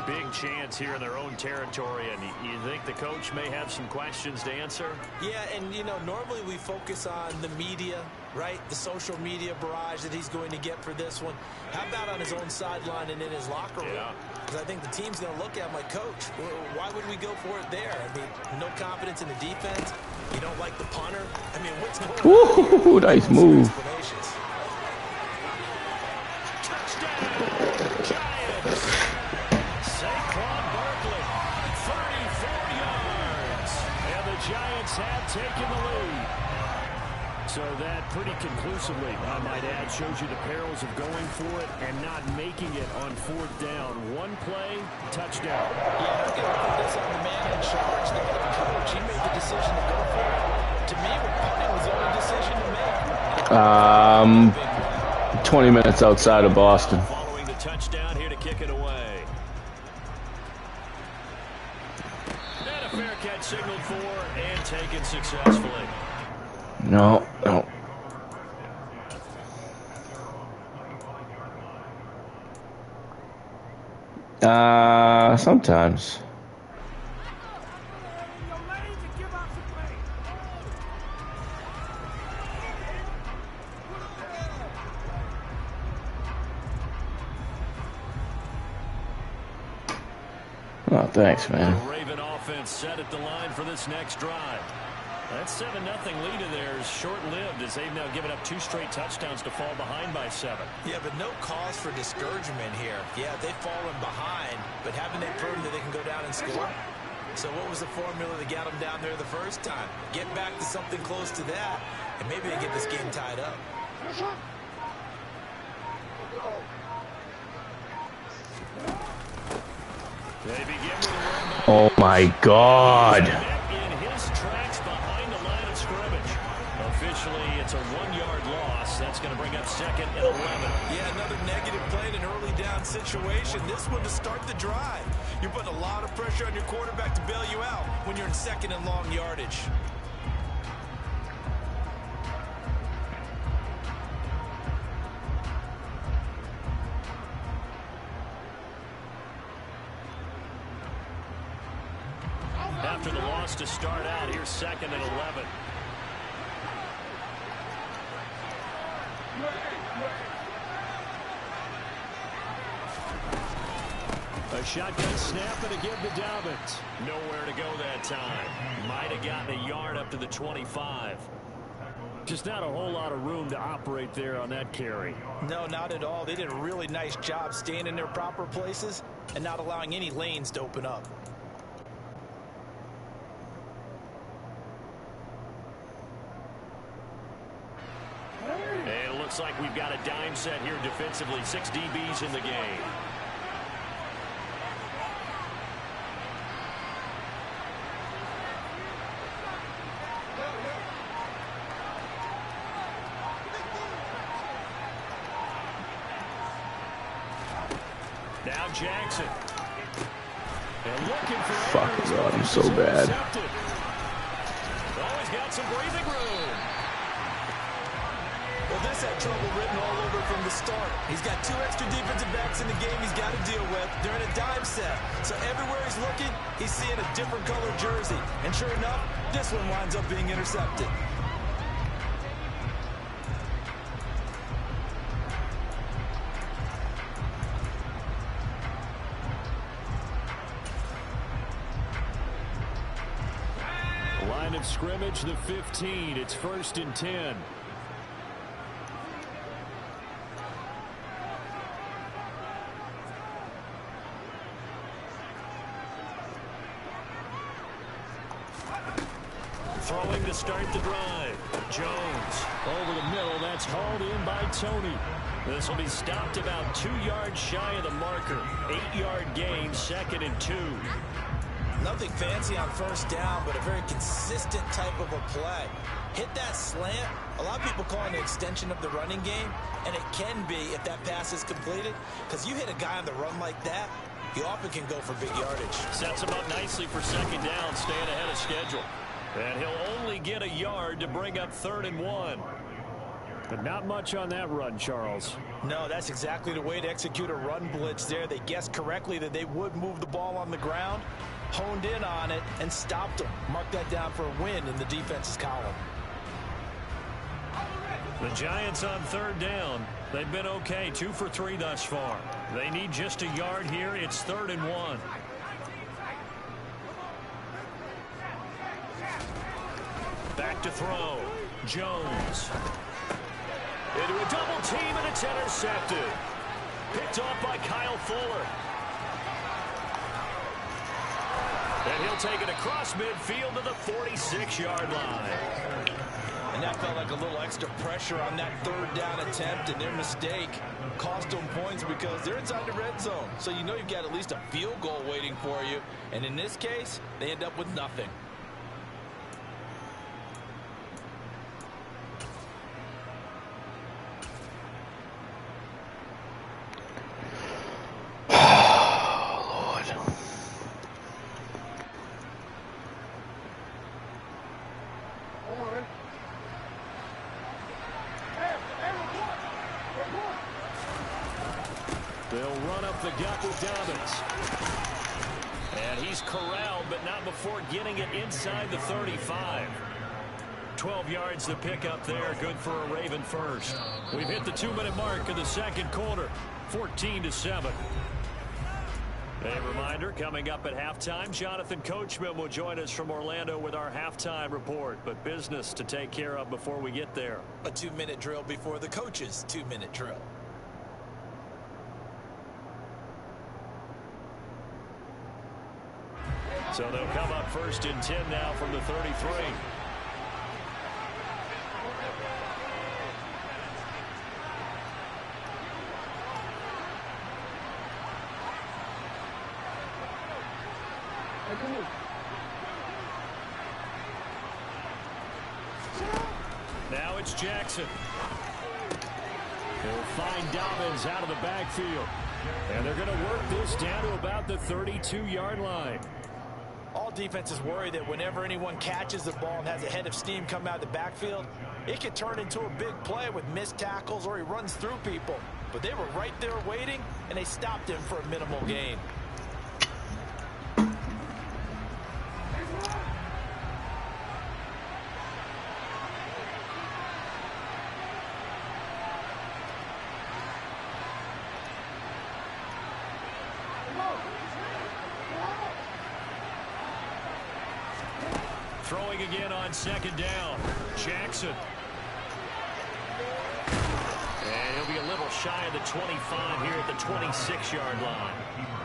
big chance here in their own territory, and you think the coach may have some questions to answer? Yeah, and you know, normally we focus on the media, right? The social media barrage that he's going to get for this one. How about on his own sideline and in his locker room? Yeah. Because I think the team's going to look at him like, Coach, why would we go for it there? I mean, no confidence in the defense. You don't like the punter. I mean, what's going on? Ooh, nice move. Have taken the lead. So that pretty conclusively, I might add, shows you the perils of going for it and not making it on 4th down. 1 play, touchdown. Yeah, I'm going to put this on the man in charge, the head coach. He made the decision to go for it. To me, punting was the only decision to make. 20 minutes outside of Boston. Following the touchdown here to kick it away. And a fair catch signaled for and taken successfully. No. Sometimes. Oh, thanks, man. The Raven offense set at the line for this next drive. That 7-0 lead of theirs short-lived as they've now given up 2 straight touchdowns to fall behind by 7. Yeah, but no cause for discouragement here. Yeah, they've fallen behind, but haven't they proven that they can go down and score? So what was the formula that got them down there the first time? Get back to something close to that, and maybe they get this game tied up. They begin with a run by Oh my god. in his tracks behind the line of scrimmage. Officially, it's a 1-yard loss. That's going to bring up 2nd and 11. Yeah, another negative play in an early down situation. This one to start the drive. You're putting a lot of pressure on your quarterback to bail you out when you're in 2nd and long yardage. after the loss to start out. Here's 2nd and 11. A shotgun snap and a give to Dobbins. Nowhere to go that time. Might have gotten a yard up to the 25. Just not a whole lot of room to operate there on that carry. No, not at all. They did a really nice job staying in their proper places and not allowing any lanes to open up. And it looks like we've got a dime set here defensively. 6 DBs in the game. Now Jackson. And looking for Fuck, God, I'm so bad. Always got some breathing room. Well, this had trouble written all over from the start. He's got 2 extra defensive backs in the game he's got to deal with. They're in a dime set. So everywhere he's looking, he's seeing a different color jersey. And sure enough, this one winds up being intercepted. Line of scrimmage, the 15. It's 1st and 10. Throwing to start the drive. Jones over the middle. That's hauled in by Tony. This will be stopped about 2 yards shy of the marker. 8-yard gain, 2nd and 2. Nothing fancy on 1st down, but a very consistent type of a play. Hit that slant. A lot of people call it an extension of the running game, and it can be if that pass is completed, because you hit a guy on the run like that, he often can go for big yardage. Sets him up nicely for 2nd down, staying ahead of schedule. And he'll only get a yard to bring up 3rd and 1. But not much on that run, Charles. No, that's exactly the way to execute a run blitz there. They guessed correctly that they would move the ball on the ground, honed in on it, and stopped them. Mark that down for a win in the defense's column. The Giants on 3rd down. They've been okay, 2 for 3 thus far. They need just a yard here. It's 3rd and 1. Back to throw. Jones. Into a double team, and it's intercepted. Picked off by Kyle Fuller. And he'll take it across midfield to the 46-yard line. And that felt like a little extra pressure on that 3rd down attempt, and their mistake cost them points because they're inside the red zone. So you know you've got at least a field goal waiting for you. And in this case, they end up with nothing. They'll run up the gut with Dobbins. And he's corralled, but not before getting it inside the 35. 12 yards to pick up there. Good for a Raven first. We've hit the 2-minute mark of the 2nd quarter. 14-7. A reminder, coming up at halftime, Jonathan Coachman will join us from Orlando with our halftime report. But business to take care of before we get there. A 2-minute drill before the coach's 2-minute drill. So they'll come up 1st and 10 now from the 33. Now it's Jackson. He'll find Dobbins out of the backfield. And they're going to work this down to about the 32-yard line. All defenses worry that whenever anyone catches the ball and has a head of steam come out of the backfield, it could turn into a big play with missed tackles or he runs through people. But they were right there waiting, and they stopped him for a minimal gain. Throwing again on second down. Jackson. And he'll be a little shy of the 25 here at the 26-yard line.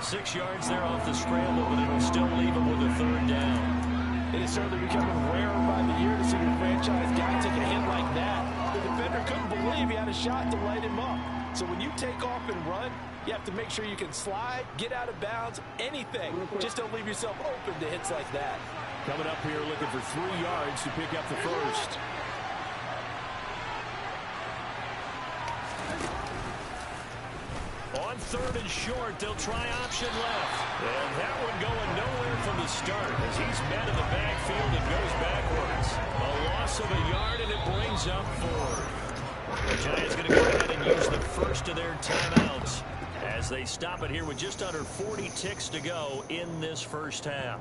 6 yards there off the scramble, but it'll still leave him with a third down. It is certainly becoming rarer by the year to see your franchise guy take a hit like that. The defender couldn't believe he had a shot to light him up. So when you take off and run, you have to make sure you can slide, get out of bounds, anything. Just don't leave yourself open to hits like that. Coming up here looking for 3 yards to pick up the first. On third and short, they'll try option left. And that one going nowhere from the start as he's met in the backfield and goes backwards. A loss of a yard, and it brings up 4. The Giants going to go ahead and use the first of their timeouts as they stop it here with just under 40 ticks to go in this first half.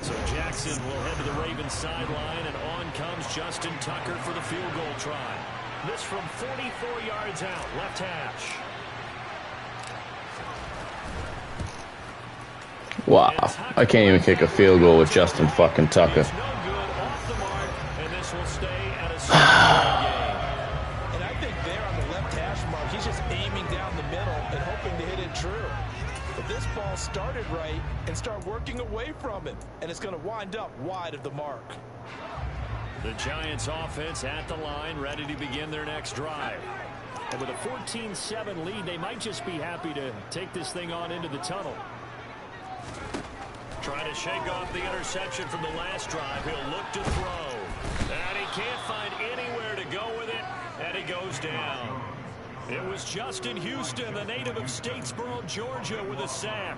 So Jackson will head to the Ravens sideline, and on comes Justin Tucker for the field goal try. This from 44 yards out, left hash. Wow, I can't even kick a field goal with Justin fucking Tucker. It's no good, off the mark, and this will stay at a 7-yard gain. And I think there on the left hash mark, he's just aiming down the middle and hoping to hit it true. But this ball started right and start working away from him, and it's going to wind up wide of the mark. The Giants offense at the line, ready to begin their next drive. And with a 14-7 lead, they might just be happy to take this thing on into the tunnel. Trying to shake off the interception from the last drive. He'll look to throw. And he can't find anywhere to go with it, and he goes down. It was Justin Houston, the native of Statesboro, Georgia, with a sack.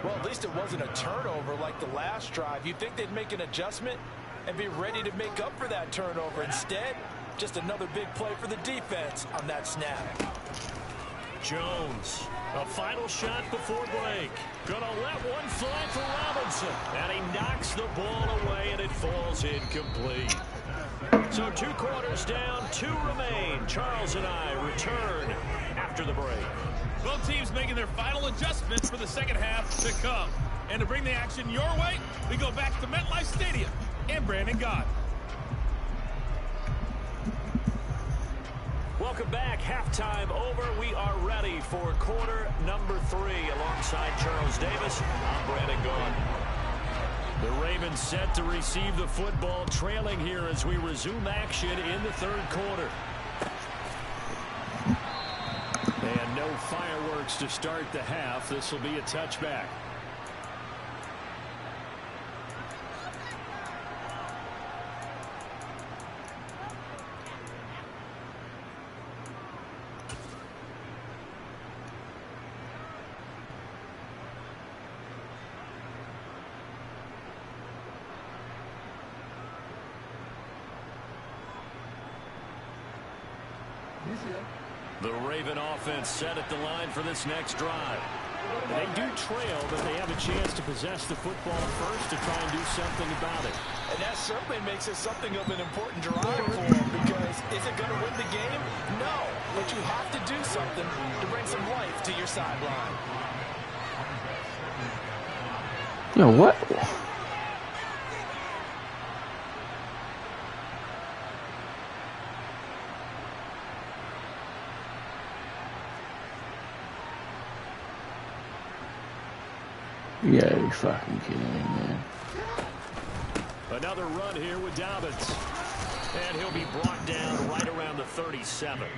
Well, at least it wasn't a turnover like the last drive. You'd think they'd make an adjustment and be ready to make up for that turnover. Instead, just another big play for the defense on that snap. Jones, a final shot before break. Gonna let one fly for Robinson. And he knocks the ball away, and it falls incomplete. So 2 quarters down, 2 remain. Charles and I return after the break. Both teams making their final adjustments for the second half to come. And to bring the action your way, we go back to MetLife Stadium and Brandon Gott. Welcome back. Halftime over. We are ready for quarter number 3 alongside Charles Davis. I'm Brandon Gott. The Ravens set to receive the football, trailing here as we resume action in the third quarter. And no fireworks to start the half. This will be a touchback. The Raven offense set at the line for this next drive. They do trail, but they have a chance to possess the football first to try and do something about it. And that certainly makes it something of an important drive for them, because is it going to win the game? No, but you have to do something to bring some life to your sideline. Yo, what? You gotta be fucking kidding me, man. Another run here with Dobbins. And he'll be brought down right around the 37.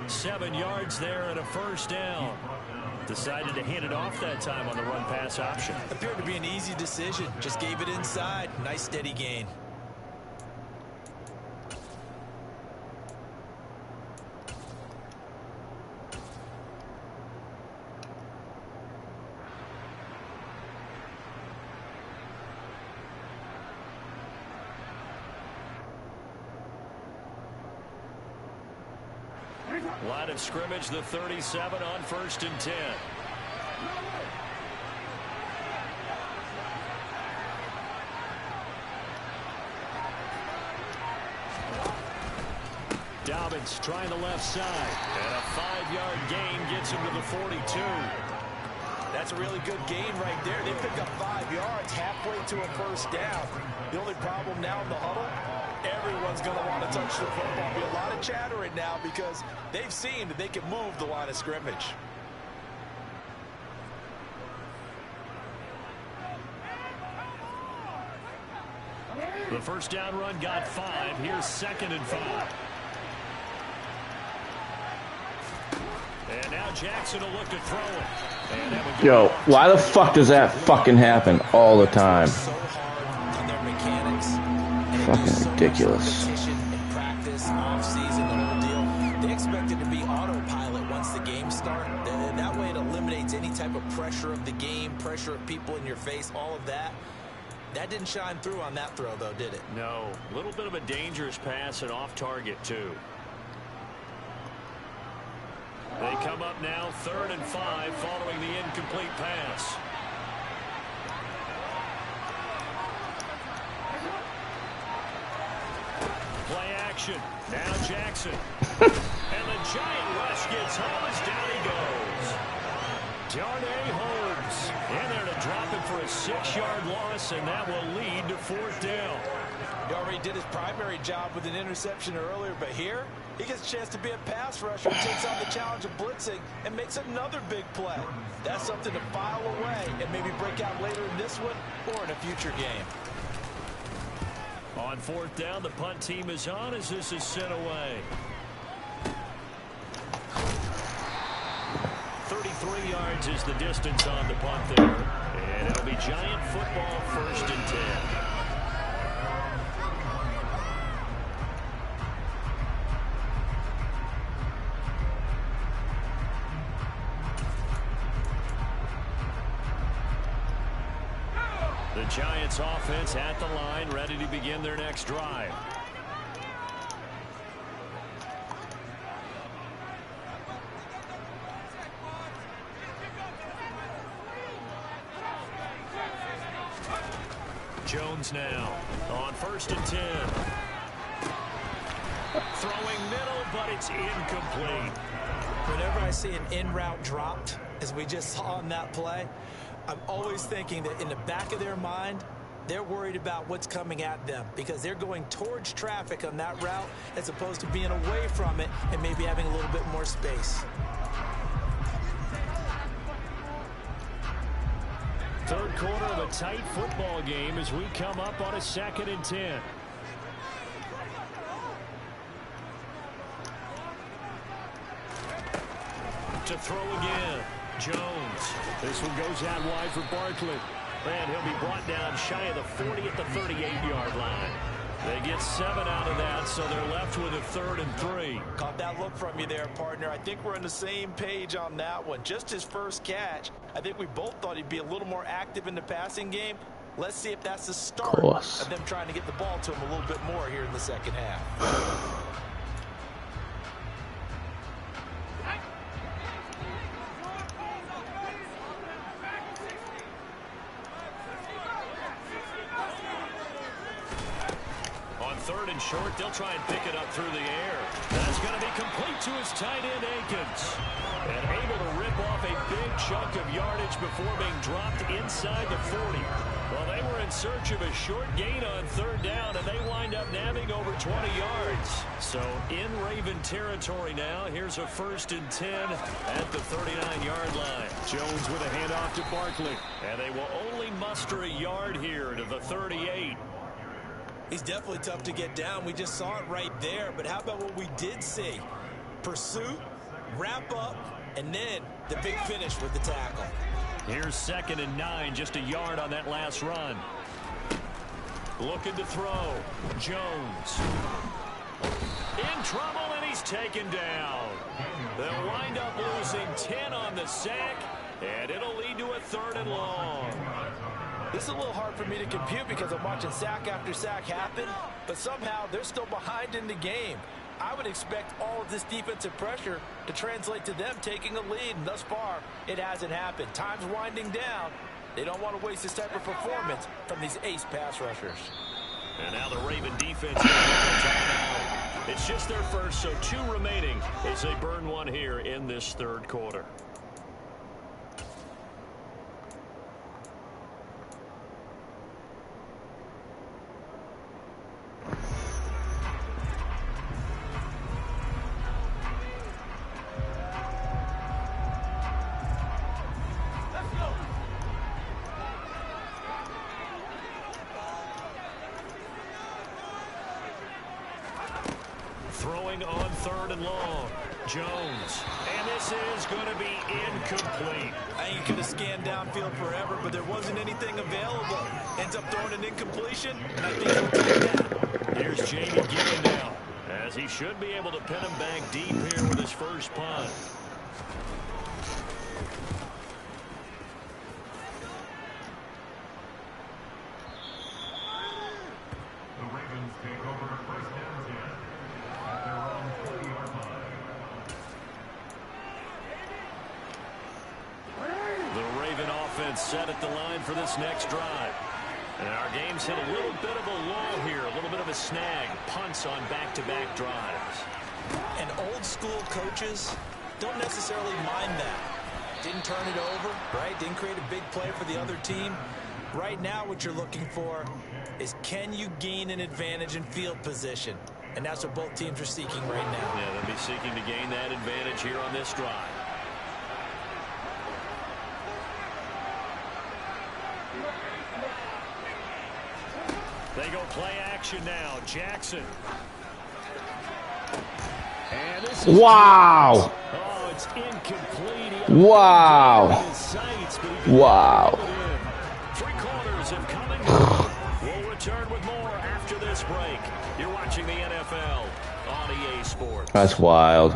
7 yards there and a first down. Decided to hand it off that time on the run-pass option. Appeared to be an easy decision. Just gave it inside. Nice steady gain. Line of scrimmage, the 37 on 1st and 10. Dobbins trying the left side. And a 5-yard gain gets him to the 42. That's a really good gain right there. They pick up 5 yards halfway to a first down. The only problem now in the huddle, everyone's going to want to touch the football. There'll be a lot of chattering now because they've seen that they can move the line of scrimmage. The first down run got 5. Here's 2nd and 5. And now Jackson will look to throw it. Yo, why the fuck does that fucking happen all the time? So hard on their mechanics. Fucking ridiculous. In practice, off-season, the whole deal. They expect it to be autopilot once the game starts. That way it eliminates any type of pressure of the game, pressure of people in your face, all of that. That didn't shine through on that throw, though, did it? No. A little bit of a dangerous pass and off target, too. They come up now 3rd and 5 following the incomplete pass. Play action. Now Jackson. And the giant rush gets home as down he goes. Darnay Holmes in there to drop it for a 6-yard loss, and that will lead to 4th down. He already did his primary job with an interception earlier, but here he gets a chance to be a pass rusher, takes on the challenge of blitzing, and makes another big play. That's something to file away and maybe break out later in this one or in a future game. On 4th down, the punt team is on as this is sent away. 33 yards is the distance on the punt there. And it'll be Giant football 1st and 10. The Giants offense at the line, ready to begin their next drive. Jones now on 1st and 10. Throwing middle, but it's incomplete. Whenever I see an in-route dropped, as we just saw on that play, I'm always thinking that in the back of their mind, they're worried about what's coming at them because they're going towards traffic on that route as opposed to being away from it and maybe having a little bit more space. 3rd quarter of a tight football game as we come up on a 2nd and 10. To throw again. Jones. This one goes out wide for Barkley. And he'll be brought down shy of the 40 at the 38-yard line. They get 7 out of that, so they're left with a 3rd and 3. Caught that look from you there, partner. I think we're on the same page on that one. Just his first catch. I think we both thought he'd be a little more active in the passing game. Let's see if that's the start of them trying to get the ball to him a little bit more here in the second half. Short, they'll try and pick it up through the air. That's going to be complete to his tight end, Akins. And able to rip off a big chunk of yardage before being dropped inside the 40. Well, they were in search of a short gain on 3rd down, and they wind up nabbing over 20 yards. So in Raven territory now, here's a 1st and 10 at the 39-yard line. Jones with a handoff to Barkley. And they will only muster a yard here to the 38. He's definitely tough to get down. We just saw it right there. But how about what we did see? Pursuit, wrap up, and then the big finish with the tackle. Here's 2nd and 9, just a yard on that last run. Looking to throw. Jones. In trouble, and he's taken down. They'll wind up losing 10 on the sack, and it'll lead to a 3rd and long. This is a little hard for me to compute because I'm watching sack after sack happen, but somehow they're still behind in the game. I would expect all of this defensive pressure to translate to them taking a lead, and thus far, it hasn't happened. Time's winding down. They don't want to waste this type of performance from these ace pass rushers. And now the Raven defense is timeout. It's just their first, so 2 remaining as they burn one here in this 3rd quarter. throwing on 3rd and long. Jones. And this is going to be incomplete. I think you could have scanned downfield forever, but there wasn't anything available. Ends up throwing an incompletion, and I think he'll take that. Here's Jamie Gillen now, as he should be able to pin him back deep here with his first punt. Set at the line for this next drive. And our game's hit a little bit of a lull here, a little bit of a snag. Punts on back-to-back drives. And old school coaches don't necessarily mind that. Didn't turn it over, right? Didn't create a big play for the other team. Right now what you're looking for is, can you gain an advantage in field position? And that's what both teams are seeking right now. Yeah, they'll be seeking to gain that advantage here on this drive. They go play action now. Jackson. And this is wow. Oh, it's incomplete. Wow. Wow. 3/4 have come and gone. We'll return with more after this break. You're watching the NFL on EA Sports. That's wild.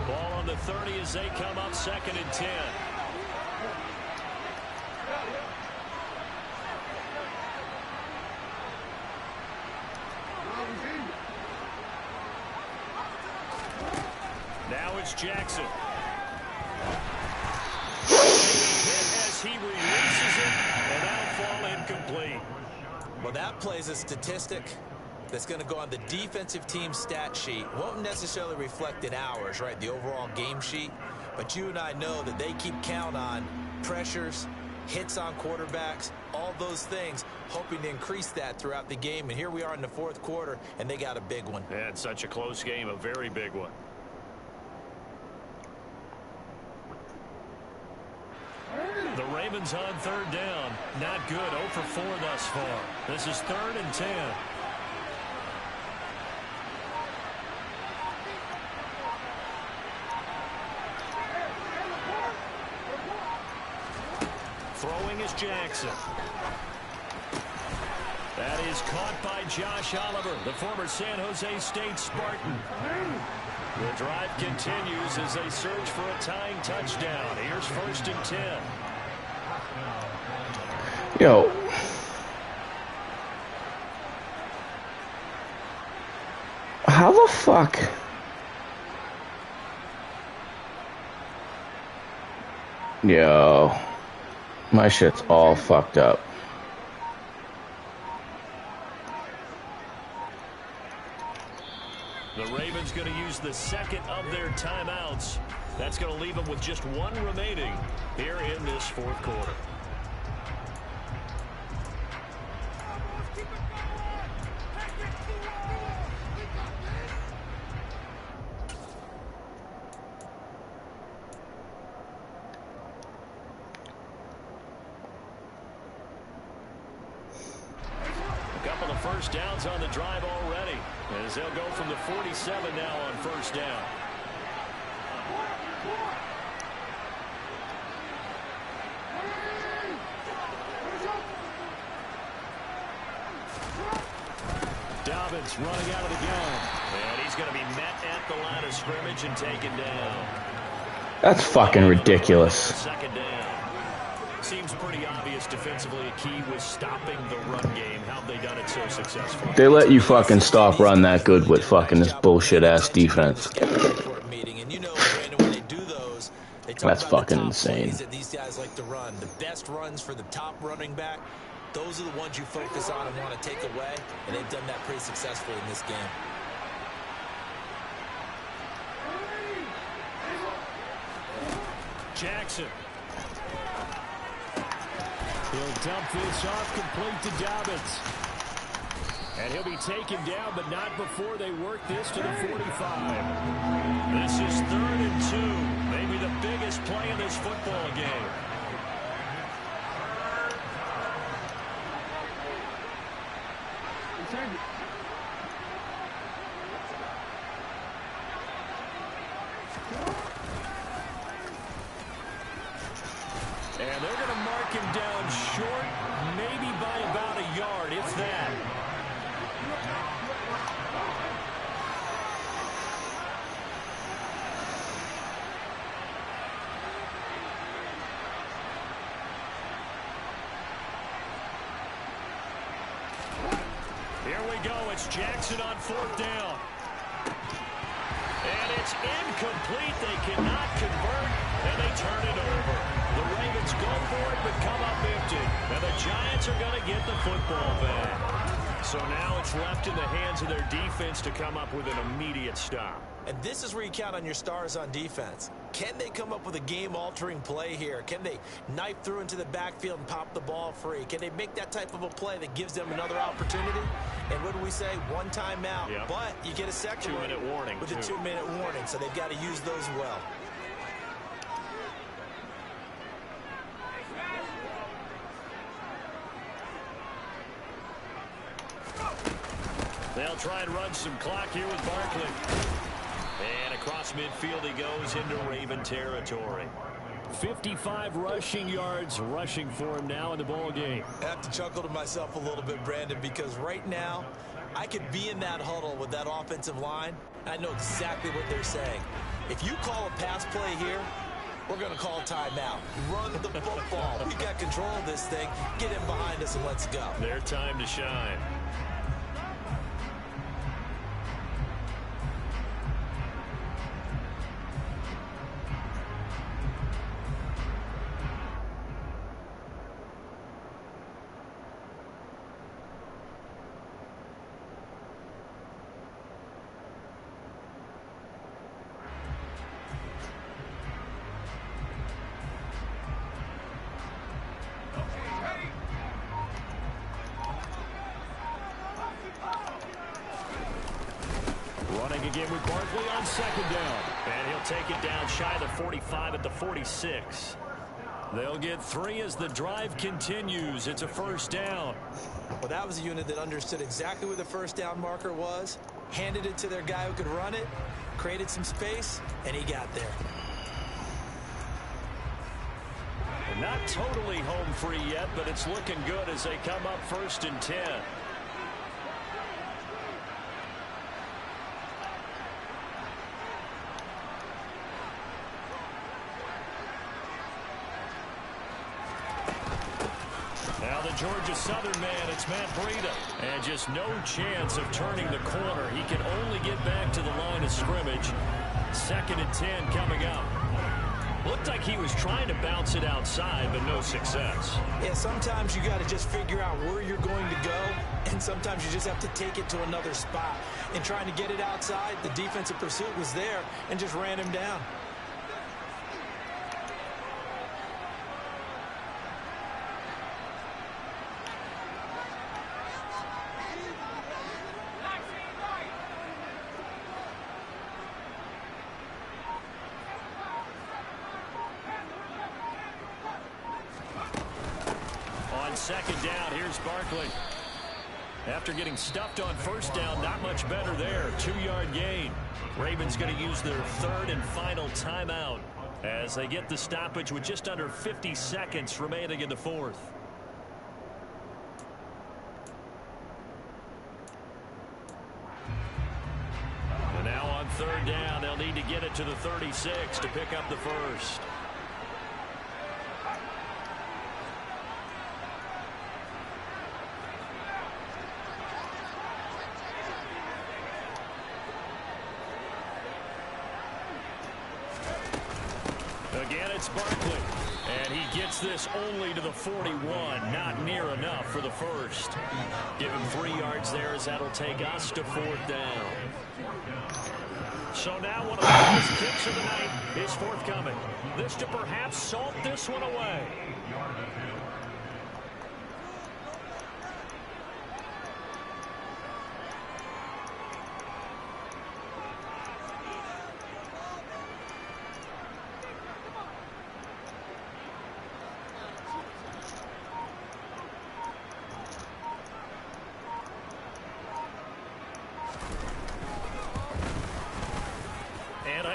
Ball on the 30 as they come up 2nd and 10. Now it's Jackson. As he releases it, and that'll fall incomplete. Well, that plays a statistic that's going to go on the defensive team stat sheet. Won't necessarily reflect in ours, right, the overall game sheet. But you and I know that they keep count on pressures, hits on quarterbacks, all those things, hoping to increase that throughout the game. And here we are in the 4th quarter, and they got a big one. Yeah, it's such a close game, a very big one. The Ravens on 3rd down. Not good. 0 for 4 thus far. This is 3rd and 10. Throwing is Jackson. That is caught by Josh Oliver, the former San Jose State Spartan. The drive continues as they search for a tying touchdown. Here's 1st and 10. Yo. How the fuck? Yo. My shit's all fucked up. The Ravens going to use the 2nd of their timeouts. That's going to leave them with just 1 remaining here in this 4th quarter. A couple of first downs on the drive already, as they'll go from the 47 now on 1st down. Dobbins running out of the gun, and he's going to be met at the line of scrimmage and taken down. That's fucking ridiculous. 2nd down. Seems pretty obvious defensively. A key was stopping the run game. How have they done it so successfully? They let you fucking stop run that good with fucking this bullshit ass defense. That's fucking insane. These guys like to run. The best runs for the top running back, those are the ones you focus on and want to take away, and they've done that pretty successfully in this game. Jackson He'll dump this off complete to Dobbins. And he'll be taken down, but not before they work this to the 45. This is 3rd and 2. Maybe the biggest play in this football game. And they're going to mark him down short, maybe by about a yard, if that. Here we go. It's Jackson on 4th down. And it's incomplete. They cannot convert, and they turn it over. The Ravens go for it, but come up empty. And the Giants are going to get the football back. So now it's left in the hands of their defense to come up with an immediate stop. And this is where you count on your stars on defense. Can they come up with a game-altering play here? Can they knife through into the backfield and pop the ball free? Can they make that type of a play that gives them another opportunity? And what do we say? One timeout. Yep. But you get a second 2-minute warning. With a 2-minute warning, so they've got to use those well. They'll try and run some clock here with Barkley. And across midfield he goes into Raven territory. 55 rushing yards rushing for him now in the ball game. I have to chuckle to myself a little bit, Brandon, because right now I could be in that huddle with that offensive line. I know exactly what they're saying. If you call a pass play here, we're going to call a timeout. Run the football. We got control of this thing. Get him behind us and let's go. Their time to shine. Running again with Barkley on 2nd down. And he'll take it down shy of the 45 at the 46. They'll get 3 as the drive continues. It's a 1st down. Well, that was a unit that understood exactly where the 1st down marker was, handed it to their guy who could run it, created some space, and he got there. Not totally home free yet, but it's looking good as they come up 1st and 10. Now the Georgia Southern man, it's Matt Breida. And just no chance of turning the corner. He can only get back to the line of scrimmage. 2nd and 10 coming up. Looked like he was trying to bounce it outside, but no success. Yeah, sometimes you got to just figure out where you're going to go, and sometimes you just have to take it to another spot. And trying to get it outside, the defensive pursuit was there and just ran him down. On 2nd down, here's Barkley. After getting stuffed on 1st down, not much better there. 2-yard gain. Ravens going to use their 3rd and final timeout as they get the stoppage with just under 50 seconds remaining in the 4th. And now on 3rd down, they'll need to get it to the 36 to pick up the 1st. Again, it's Barkley. And he gets this only to the 41. Not near enough for the 1st. Give him 3 yards there as that'll take us to 4th down. So now one of the biggest kicks of the night is forthcoming. This to perhaps salt this one away.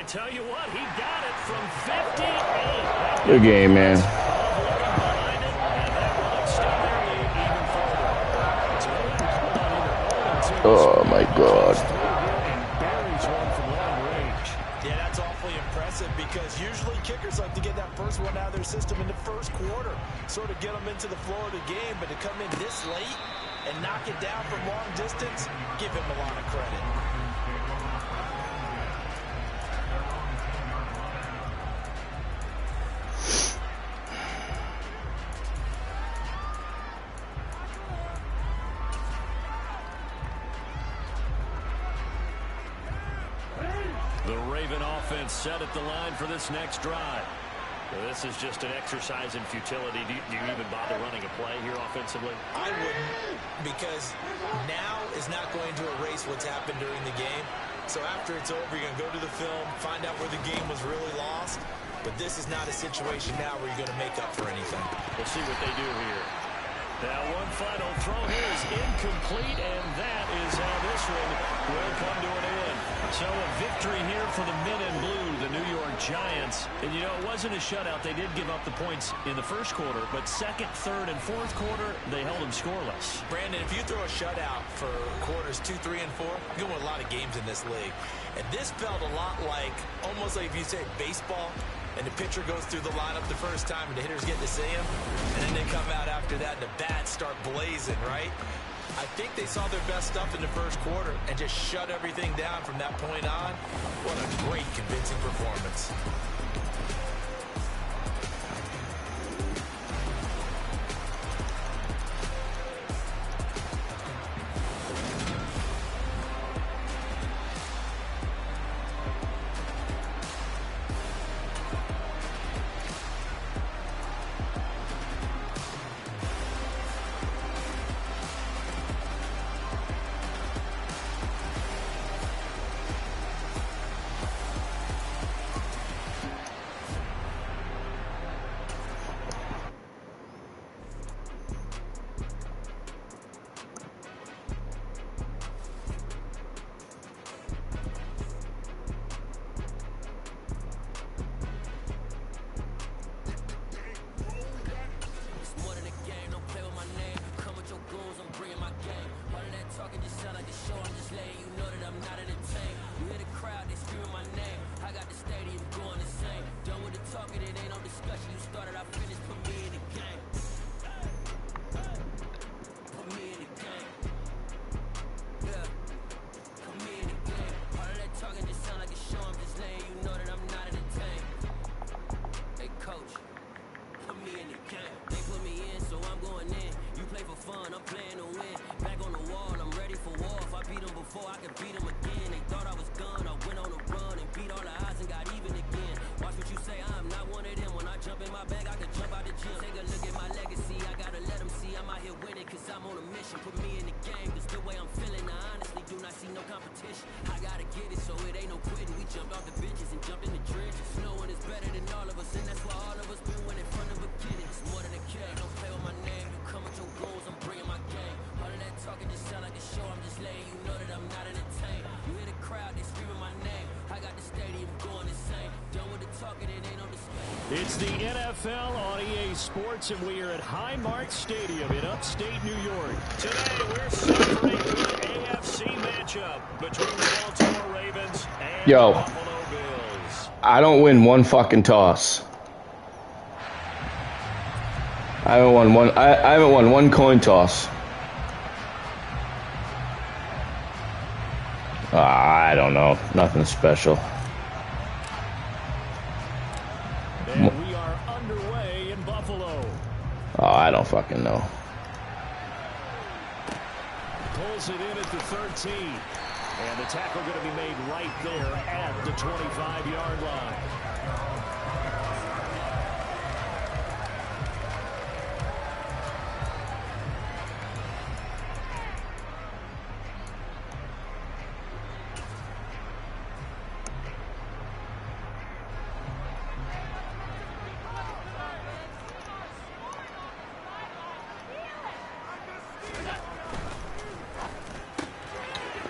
tell you what, he got it from 58. Good game, man. Oh, my God. Yeah, that's awfully impressive because usually kickers like to get that first one out of their system in the first quarter, sort of get them into the flow of the game, but to come in this late and knock it down from long distance, give him a lot of credit. The Raven offense set at the line for this next drive. Well, this is just an exercise in futility. Do you even bother running a play here offensively? I wouldn't, because now is not going to erase what's happened during the game. So after it's over, you're going to go to the film, find out where the game was really lost. But this is not a situation now where you're going to make up for anything. We'll see what they do here. Now one final throw here is incomplete, and that is how this one will come to an end. So a victory here for the men in blue, the New York Giants. And, you know, it wasn't a shutout. They did give up the points in the first quarter, but second, third, and fourth quarter, they held them scoreless. Brandon, if you throw a shutout for quarters 2, 3, and 4, you're going to win a lot of games in this league. And this felt a lot like, almost like if you say baseball, and the pitcher goes through the lineup the first time and the hitters get to see him, and then they come out after that and the bats start blazing, right? I think they saw their best stuff in the first quarter and just shut everything down from that point on. What a great, convincing performance. It's the NFL on EA Sports, and we are at Highmark Stadium in upstate New York. Today, we're celebrating the AFC matchup between the Baltimore Ravens and the Buffalo Bills. I don't win one fucking toss. I haven't won one coin toss. I don't know. Nothing special. And we are underway in Buffalo. Oh, I don't fucking know. Pulls it in at the 13. And the tackle going to be made right there at the 25-yard line.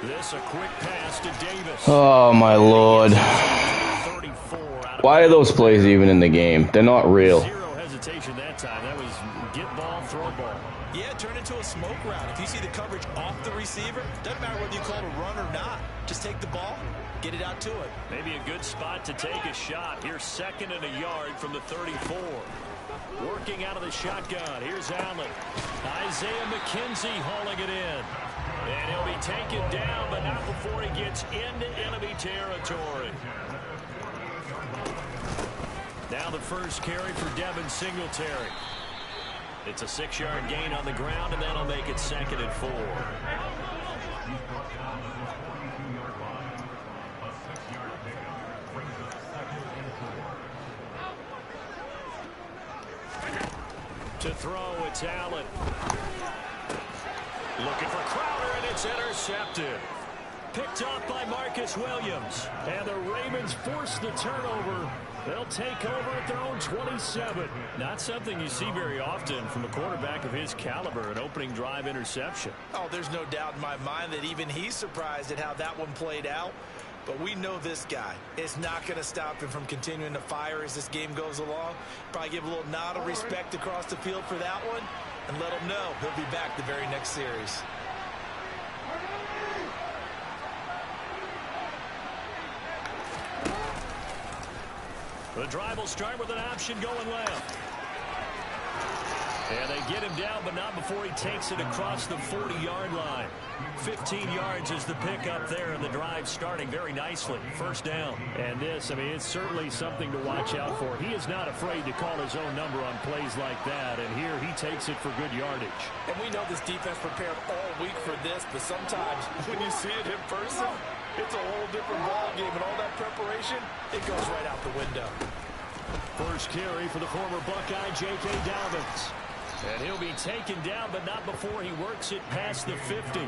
This a quick pass to Davis. Oh my lord. Why are those plays even in the game? They're not real. Zero hesitation that time. That was get ball, throw ball. Yeah, turn into a smoke route. If you see the coverage off the receiver, doesn't matter whether you call it a run or not. Just take the ball, get it out to it. Maybe a good spot to take a shot. Here's 2nd and a yard from the 34. Working out of the shotgun. Here's Allen. Isaiah McKenzie hauling it in. And he'll be taken down, but not before he gets into enemy territory. Now the first carry for Devin Singletary. It's a 6-yard gain on the ground, and that'll make it 2nd and 4. To throw, it's Allen. Looking for Crowder, and it's intercepted. Picked up by Marcus Williams. And the Ravens force the turnover. They'll take over at their own 27. Not something you see very often from a quarterback of his caliber, an opening drive interception. Oh, there's no doubt in my mind that even he's surprised at how that one played out. But we know this guy is not going to stop him from continuing to fire as this game goes along. Probably give a little nod of respect across the field for that one and let him know he'll be back the very next series. The drive will start with an option going left. And they get him down, but not before he takes it across the 40-yard line. 15 yards is the pickup there, and the drive starting very nicely. First down. And this, I mean, it's certainly something to watch out for. He is not afraid to call his own number on plays like that, and here he takes it for good yardage. And we know this defense prepared all week for this, but sometimes when you see it in person, it's a whole different ball game, and all that preparation, it goes right out the window. First carry for the former Buckeye, J.K. Dobbins. And he'll be taken down, but not before he works it past the 50.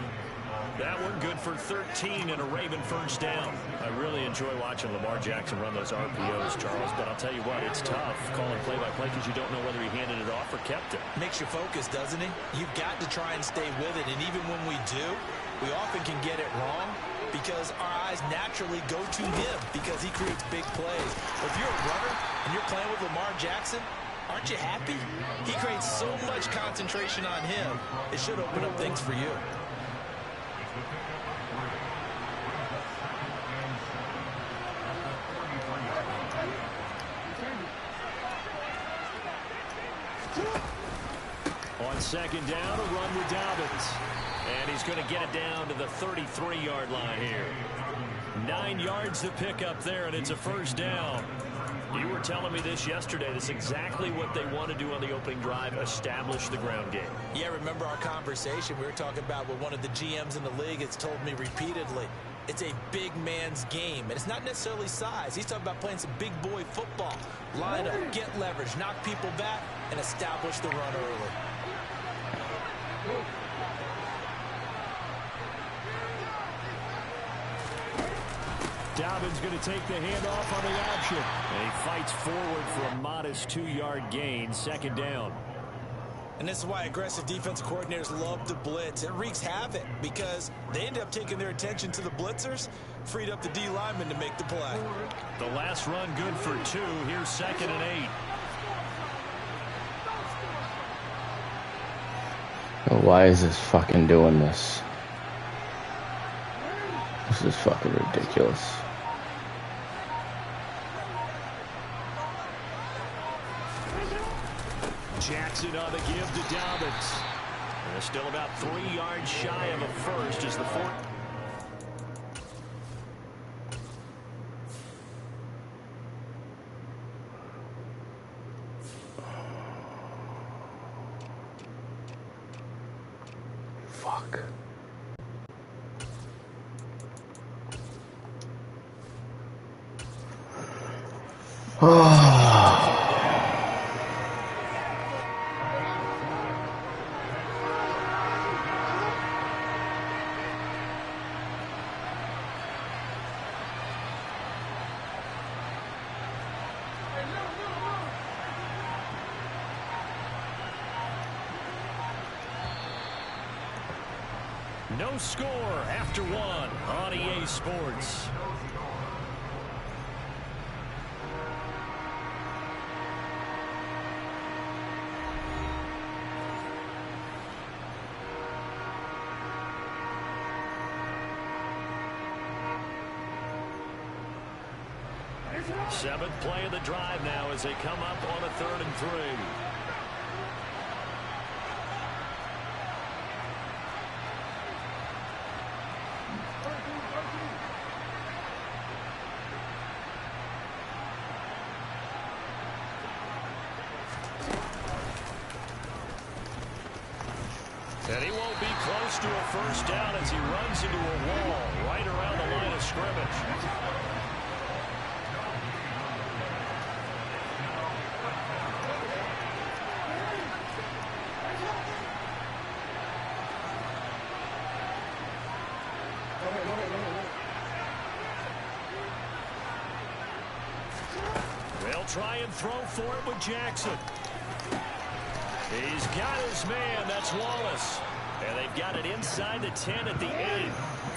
That one good for 13 and a Raven first down. I really enjoy watching Lamar Jackson run those RPOs, Charles, but I'll tell you what, it's tough calling play-by-play because you don't know whether he handed it off or kept it. Makes you focus, doesn't it? You've got to try and stay with it, and even when we do, we often can get it wrong because our eyes naturally go to him because he creates big plays. But if you're a runner and you're playing with Lamar Jackson, aren't you happy? He creates so much concentration on him. It should open up things for you. On second down, a run with Dobbins. And he's going to get it down to the 33-yard line here. 9 yards to pick up there, and it's a first down. You were telling me this yesterday. That's exactly what they want to do on the opening drive, establish the ground game. Yeah, remember our conversation we were talking about with one of the GMs in the league. It's told me repeatedly, it's a big man's game. And it's not necessarily size. He's talking about playing some big boy football. Line up, get leverage, knock people back, and establish the run early. Dobbins going to take the handoff on the option. And he fights forward for a modest 2-yard gain, second down. And this is why aggressive defensive coordinators love to blitz. It wreaks havoc because they end up taking their attention to the blitzers, freed up the D lineman to make the play. The last run good for 2. Here's 2nd and 8. Why is this fucking doing this? This is fucking ridiculous. Jackson on the give to Dobbins. And they're still about 3 yards shy of a first as the fourth. Fuck. No score after 1 on EA Sports. Seventh play of the drive now as they come up on a 3rd and 3. And he won't be close to a first down as he runs into a wall right around the line of scrimmage. They'll try and throw for it with Jackson. He's got his man. That's Wallace. And they've got it inside the 10 at the 8.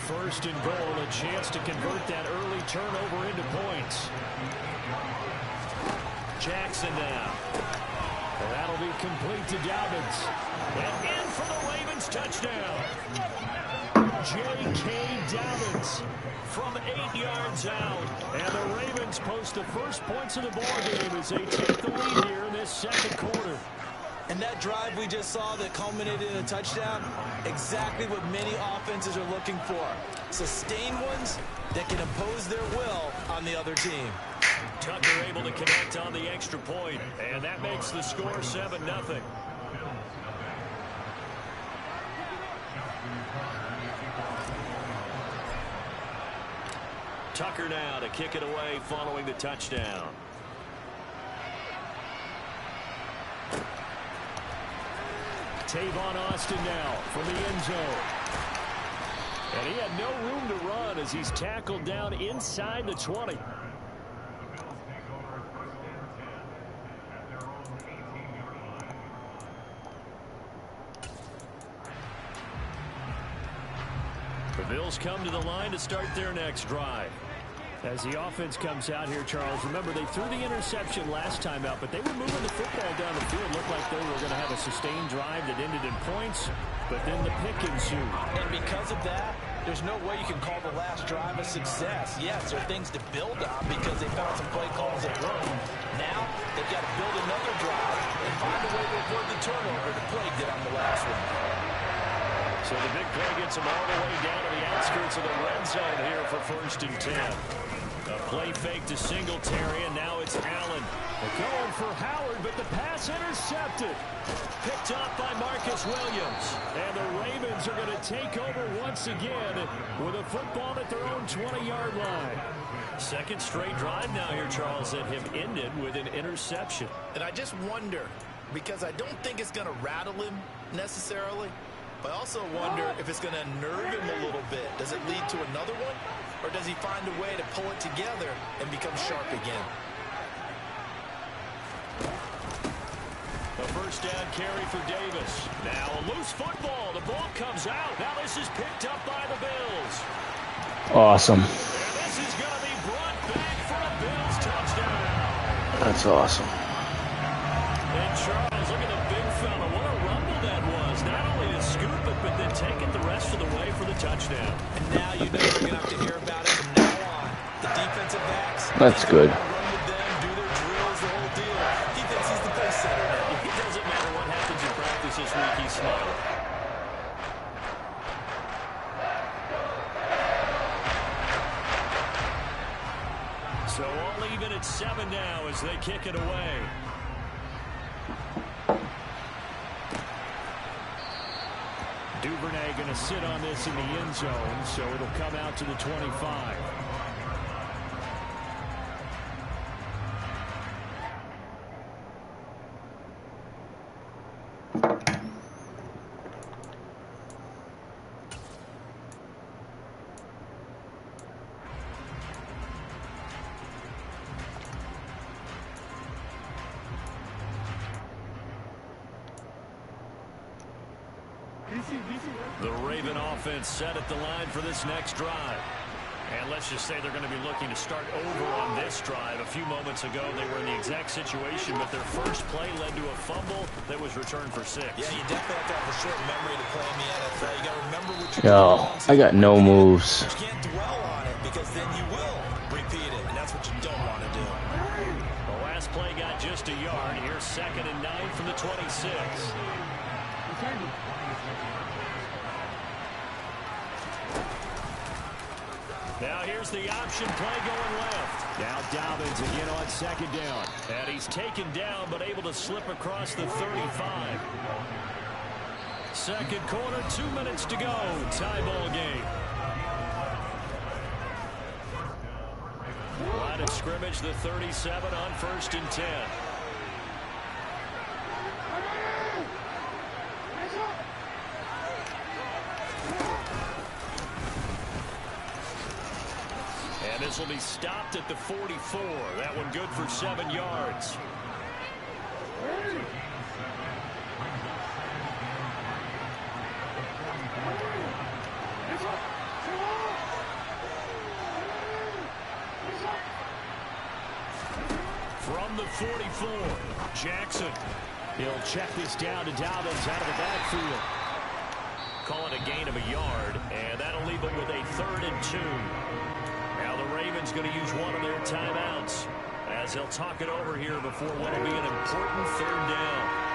1st and goal. A chance to convert that early turnover into points. Jackson now. And that'll be complete to Dobbins. And in for the Ravens touchdown. J.K. Dobbins from 8 yards out. And the Ravens post the first points of the ball game as they take the lead here in this 2nd quarter. And that drive we just saw that culminated in a touchdown, exactly what many offenses are looking for. Sustained ones that can impose their will on the other team. Tucker able to connect on the extra point, and that makes the score 7-0. Tucker now to kick it away following the touchdown. Tavon Austin now from the end zone. And he had no room to run as he's tackled down inside the 20. The Bills come to the line to start their next drive. As the offense comes out here, Charles, remember they threw the interception last time out, but they were moving the football down the field. Looked like they were going to have a sustained drive that ended in points, but then the pick ensued. And because of that, there's no way you can call the last drive a success. Yes, there are things to build on because they found some play calls that work. Now, they've got to build another drive and find a way to avoid the turnover the play did on the last one. So the big play gets them all the way down to the outskirts of the red zone here for 1st and 10. A play fake to Singletary, and now it's Allen. They're going for Howard, but the pass intercepted. Picked off by Marcus Williams. And the Ravens are going to take over once again with a football at their own 20-yard line. 2nd straight drive now here, Charles, that have ended with an interception. And I just wonder, because I don't think it's going to rattle him necessarily, but I also wonder if it's going to nerve him a little bit. Does it lead to another one? Or does he find a way to pull it together and become sharp again? A 1st down carry for Davis. Now a loose football. The ball comes out. Now this is picked up by the Bills. Awesome. And this is going to be brought back for a Bills touchdown. That's awesome. And Charles, look at the big fella. What a rumble that was. Not only to scoop it, but then take it the rest of the way for the touchdown. And now you know you're going to have to hear about it from now on. The defensive backs. That's good. Run with them, do their drills, the whole deal. Defense is the pace setter now. It doesn't matter what happens in practice this week, he's smiling. So all even at 7 now as they kick it away. Duvernay going to sit on this in the end zone, so it'll come out to the 25. The Raven offense set at the line for this next drive. And let's just say they're going to be looking to start over on this drive. A few moments ago, they were in the exact situation, but their first play led to a fumble that was returned for 6. Yeah, you definitely have to have a short memory to play in the NFL. You got to remember what you're Yo, I got no moves. You can't dwell on it because then you will repeat it, and that's what you don't want to do. Now here's the option play going left. Now Dobbins again on second down. And he's taken down but able to slip across the 35. Second quarter, 2 minutes to go. Tie ball game. Line of scrimmage, the 37 on 1st and 10. And this will be stopped at the 44. That one good for 7 yards. From the 44, Jackson. He'll check this down to Dobbins out of the backfield. Call it a gain of a yard, and that'll leave them with a 3rd and 2. Now the Ravens going to use one of their timeouts as they'll talk it over here before what will be an important 3rd down.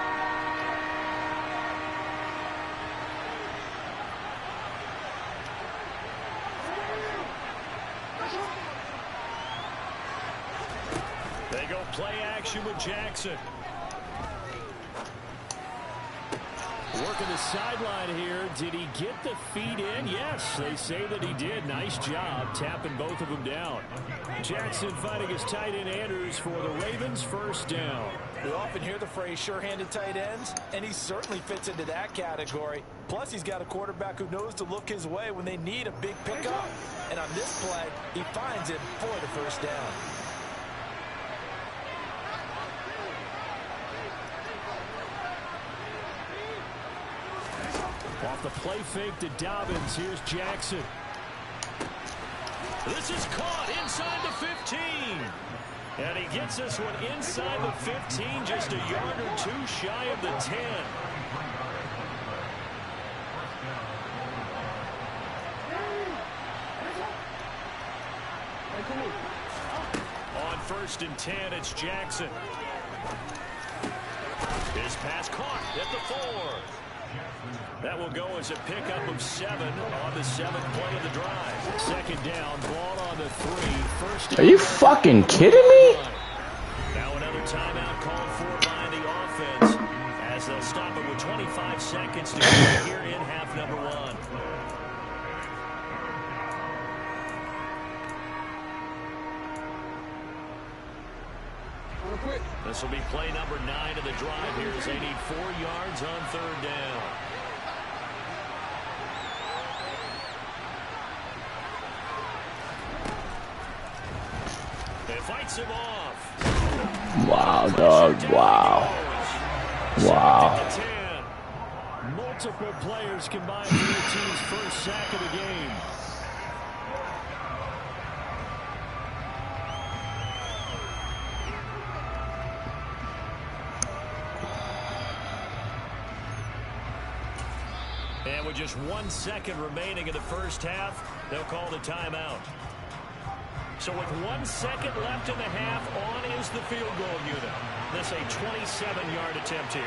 They go play action with Jackson. Working the sideline here. Did he get the feet in? Yes, they say that he did. Nice job tapping both of them down. Jackson fighting his tight end Andrews for the Ravens. 1st down. We often hear the phrase sure-handed tight ends, and he certainly fits into that category. Plus, he's got a quarterback who knows to look his way when they need a big pickup. And on this play, he finds it for the 1st down. Off the play fake to Dobbins. Here's Jackson. This is caught inside the 15. And he gets this one inside the 15, just a yard or 2 shy of the 10. On 1st and 10, it's Jackson. His pass caught at the 4. That will go as a pickup of 7 on the 7th play of the drive. 2nd down, ball on the 3. 1st. Are you fucking kidding me? Now another timeout called for by the offense as they'll stop it with 25 seconds to go here in half number 1. This will be play number 9 of the drive here as they need 4 yards on 3rd down. It fights him off. Wow, dog. Wow. Wow. Multiple players combined for the team's first sack of the game. And with just 1 second remaining in the first half, they'll call the timeout. So with 1 second left in the half, on is the field goal unit. This a 27-yard attempt here.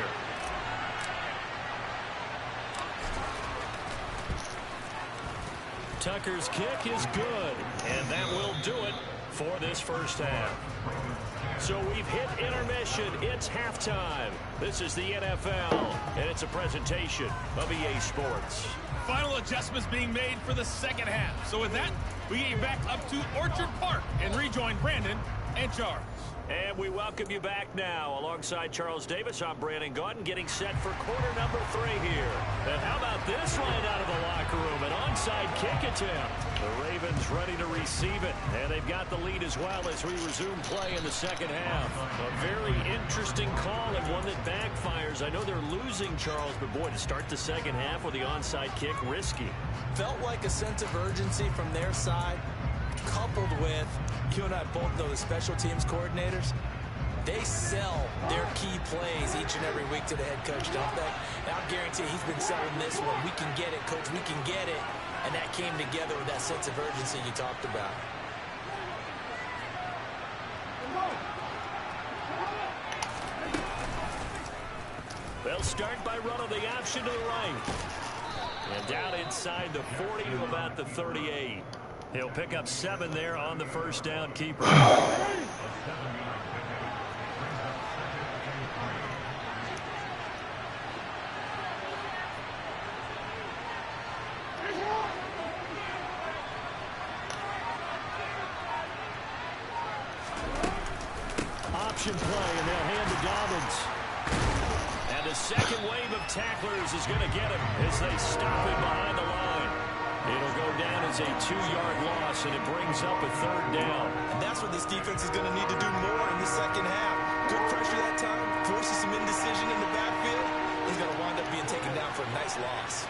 Tucker's kick is good, and that will do it for this first half. So we've hit intermission. It's halftime. This is the NFL, and it's a presentation of EA Sports. Final adjustments being made for the second half. So with that, we get you back up to Orchard Park and rejoin Brandon and Charles. And we welcome you back now. Alongside Charles Davis, I'm Brandon Gaudin, getting set for quarter number 3 here. And how about this right out of the locker room? An onside kick attempt. The Ravens ready to receive it. And they've got the lead as well as we resume play in the second half. A very interesting call and one that backfires. I know they're losing, Charles, but boy, to start the second half with the onside kick, risky. Felt like a sense of urgency from their side, coupled with, you and I both know the special teams coordinators, they sell their key plays each and every week to the head coach, don't they? And I'll guarantee he's been selling this one. We can get it, coach, we can get it. And that came together with that sense of urgency you talked about. They'll start by running the option to the right. And down inside the 40 to about the 38. He'll pick up 7 there on the first down keeper. Option play, and they'll hand to Dobbins. And the second wave of tacklers is going to get him as they stop him behind the line. It'll go down as a 2-yard loss, and it brings up a 3rd down. And that's what this defense is going to need to do more in the second half. Good pressure that time, forces some indecision in the backfield. He's going to wind up being taken down for a nice loss.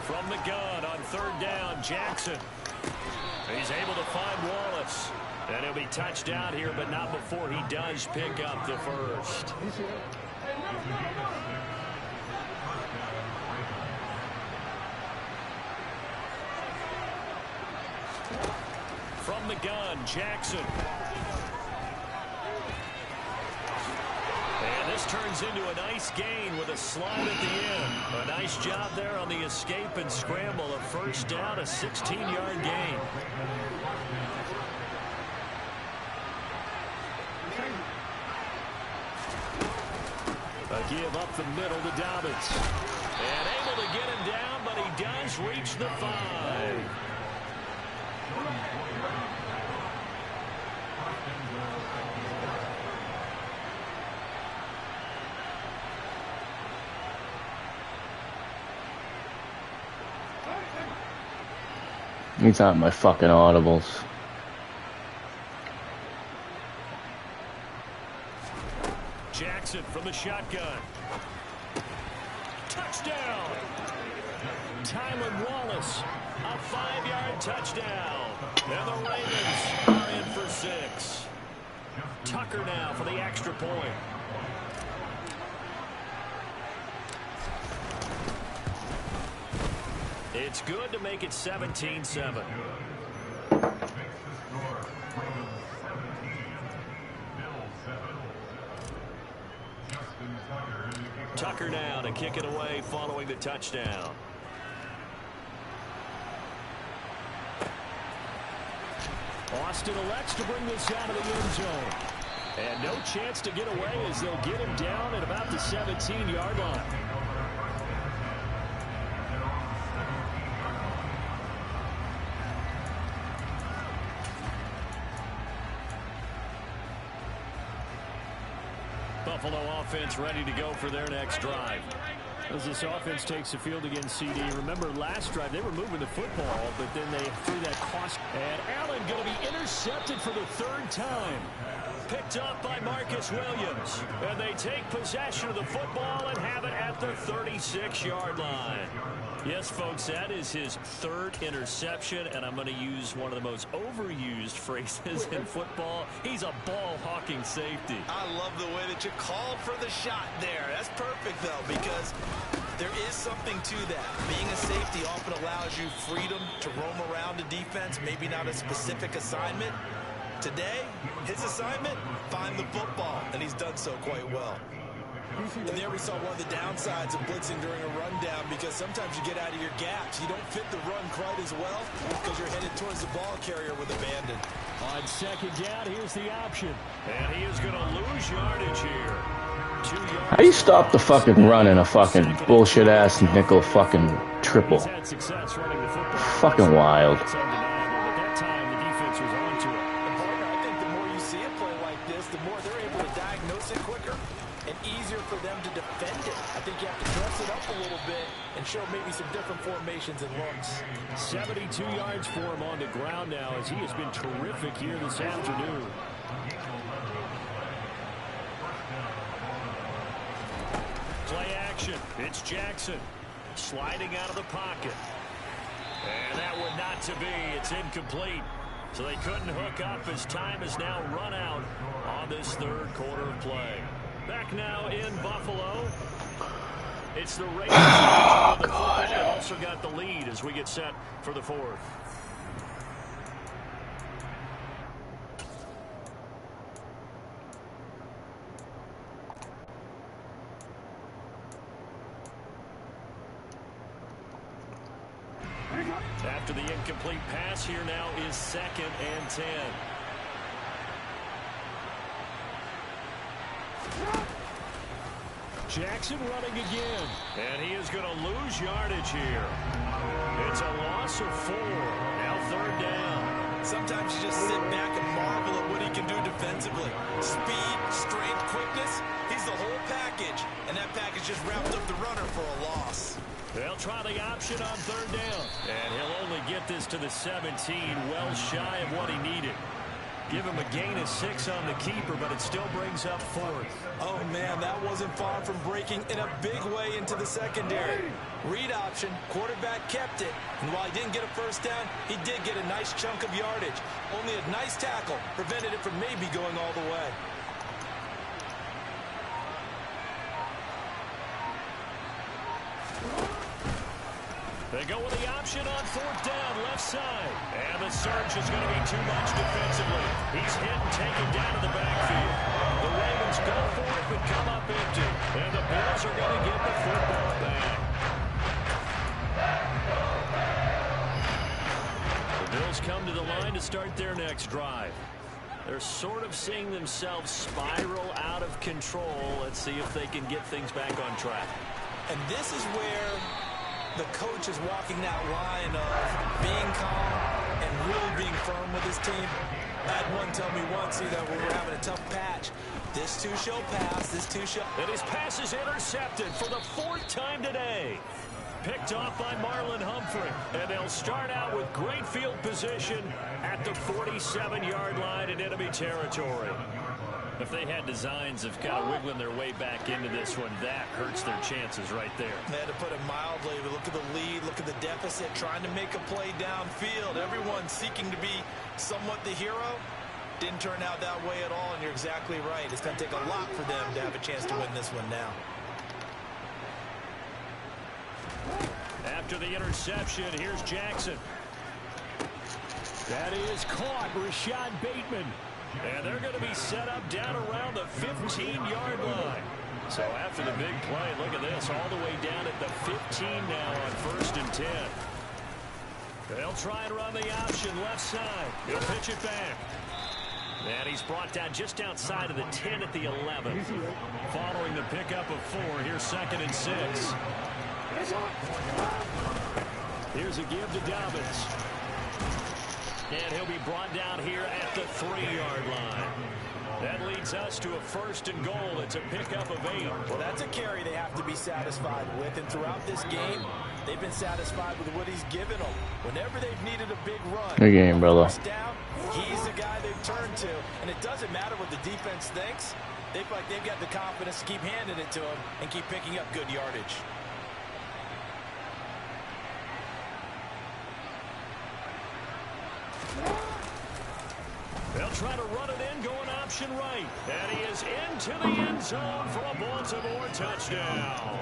From the gun on 3rd down, Jackson. He's able to find Wallace. And he'll be touched out here, but not before he does pick up the first. From the gun, Jackson. And this turns into a nice gain with a slide at the end. A nice job there on the escape and scramble. A first down, a 16-yard gain. A give up the middle to Dobbins. And able to get him down, but he does reach the 5. He's on my fucking audibles. Jackson from the shotgun. Touchdown! Tylan Wallace, a 5-yard touchdown. And the Ravens are in for 6. Tucker now for the extra point. It's good to make it 17-7. Tucker now to kick it away following the touchdown. Austin elects to bring this out of the end zone. And no chance to get away as they'll get him down at about the 17-yard line. Buffalo offense ready to go for their next drive. As this offense takes the field against CD, remember last drive they were moving the football, but then they threw that cross. And Allen going to be intercepted for the 3rd time. Picked up by Marcus Williams. And they take possession of the football and have it at the 36-yard line. Yes, folks, that is his 3rd interception, and I'm going to use one of the most overused phrases in football. He's a ball-hawking safety. I love the way that you called for the shot there. That's perfect, though, because there is something to that. Being a safety often allows you freedom to roam around the defense, maybe not a specific assignment. Today, his assignment, find the football, and he's done so quite well. And there we saw one of the downsides of blitzing during a rundown, because sometimes you get out of your gaps. You don't fit the run quite as well because you're headed towards the ball carrier with abandon. On 2nd down, here's the option. And he is going to lose yardage here. 2 yards. How do you stop the fucking run in a fucking bullshit-ass nickel fucking triple? He's had success running the football. Fucking wild. It's undeniable, but that time the defense was on to it. And partner, I think the more you see a play like this, the more they're able to diagnose it quicker and easier for them to defend it. I think you have to dress it up a little bit and show maybe some different formations and looks. 72 yards for him on the ground now, as he has been terrific here this afternoon. Play action. It's Jackson sliding out of the pocket. And that would not to be. It's incomplete. So they couldn't hook up as time has now run out on this 3rd quarter of play. Back now in Buffalo. It's the Raiders. Oh, the God. They've also got the lead as we get set for the 4th. After the incomplete pass, here now is 2nd and 10. Jackson running again. And he is going to lose yardage here. It's a loss of 4. Now 3rd down. Sometimes you just sit back and marvel at what he can do defensively. Speed, strength, quickness. He's the whole package. And that package just wrapped up the runner for a loss. They'll try the option on 3rd down. And he'll only get this to the 17, well shy of what he needed. Give him a gain of 6 on the keeper, but it still brings up 4th. Oh, man, that wasn't far from breaking in a big way into the secondary. Read option, quarterback kept it. And while he didn't get a first down, he did get a nice chunk of yardage. Only a nice tackle prevented it from maybe going all the way. They go with the option on 4th down, left side. And the surge is going to be too much defensively. He's hit and taken down to the backfield. The Ravens go for it, but come up empty. And the Bills are going to get the football back. The Bills come to the line to start their next drive. They're sort of seeing themselves spiral out of control. Let's see if they can get things back on track. And this is where the coach is walking that line of being calm and really being firm with his team. I had one tell me once, that we were having a tough patch. This too shall pass. This too shall. And his pass is intercepted for the 4th time today. Picked off by Marlon Humphrey. And they'll start out with great field position at the 47-yard line in enemy territory. If they had designs of kind of wiggling their way back into this one, that hurts their chances right there. They had to put it mildly, but look at the lead, look at the deficit, trying to make a play downfield. Everyone seeking to be somewhat the hero. Didn't turn out that way at all, and you're exactly right. It's going to take a lot for them to have a chance to win this one now. After the interception, here's Jackson. That is caught, Rashad Bateman. And they're going to be set up down around the 15-yard line. So after the big play, look at this, all the way down at the 15 now on 1st and 10. They'll try and run the option left side. He'll pitch it back. And he's brought down just outside of the 10 at the 11. Following the pickup of 4, here's 2nd and 6. Here's a give to Dobbins. And he'll be brought down here at the 3-yard line. That leads us to a 1st and goal. It's a pickup of 8. Well, that's a carry they have to be satisfied with. And throughout this game, they've been satisfied with what he's given them. Whenever they've needed a big run, Good game, brother. Down, he's the guy they've turned to. And it doesn't matter what the defense thinks. They feel like they've got the confidence to keep handing it to him and keep picking up good yardage. They'll try to run it in, going option right. And he is into the end zone for a Baltimore touchdown.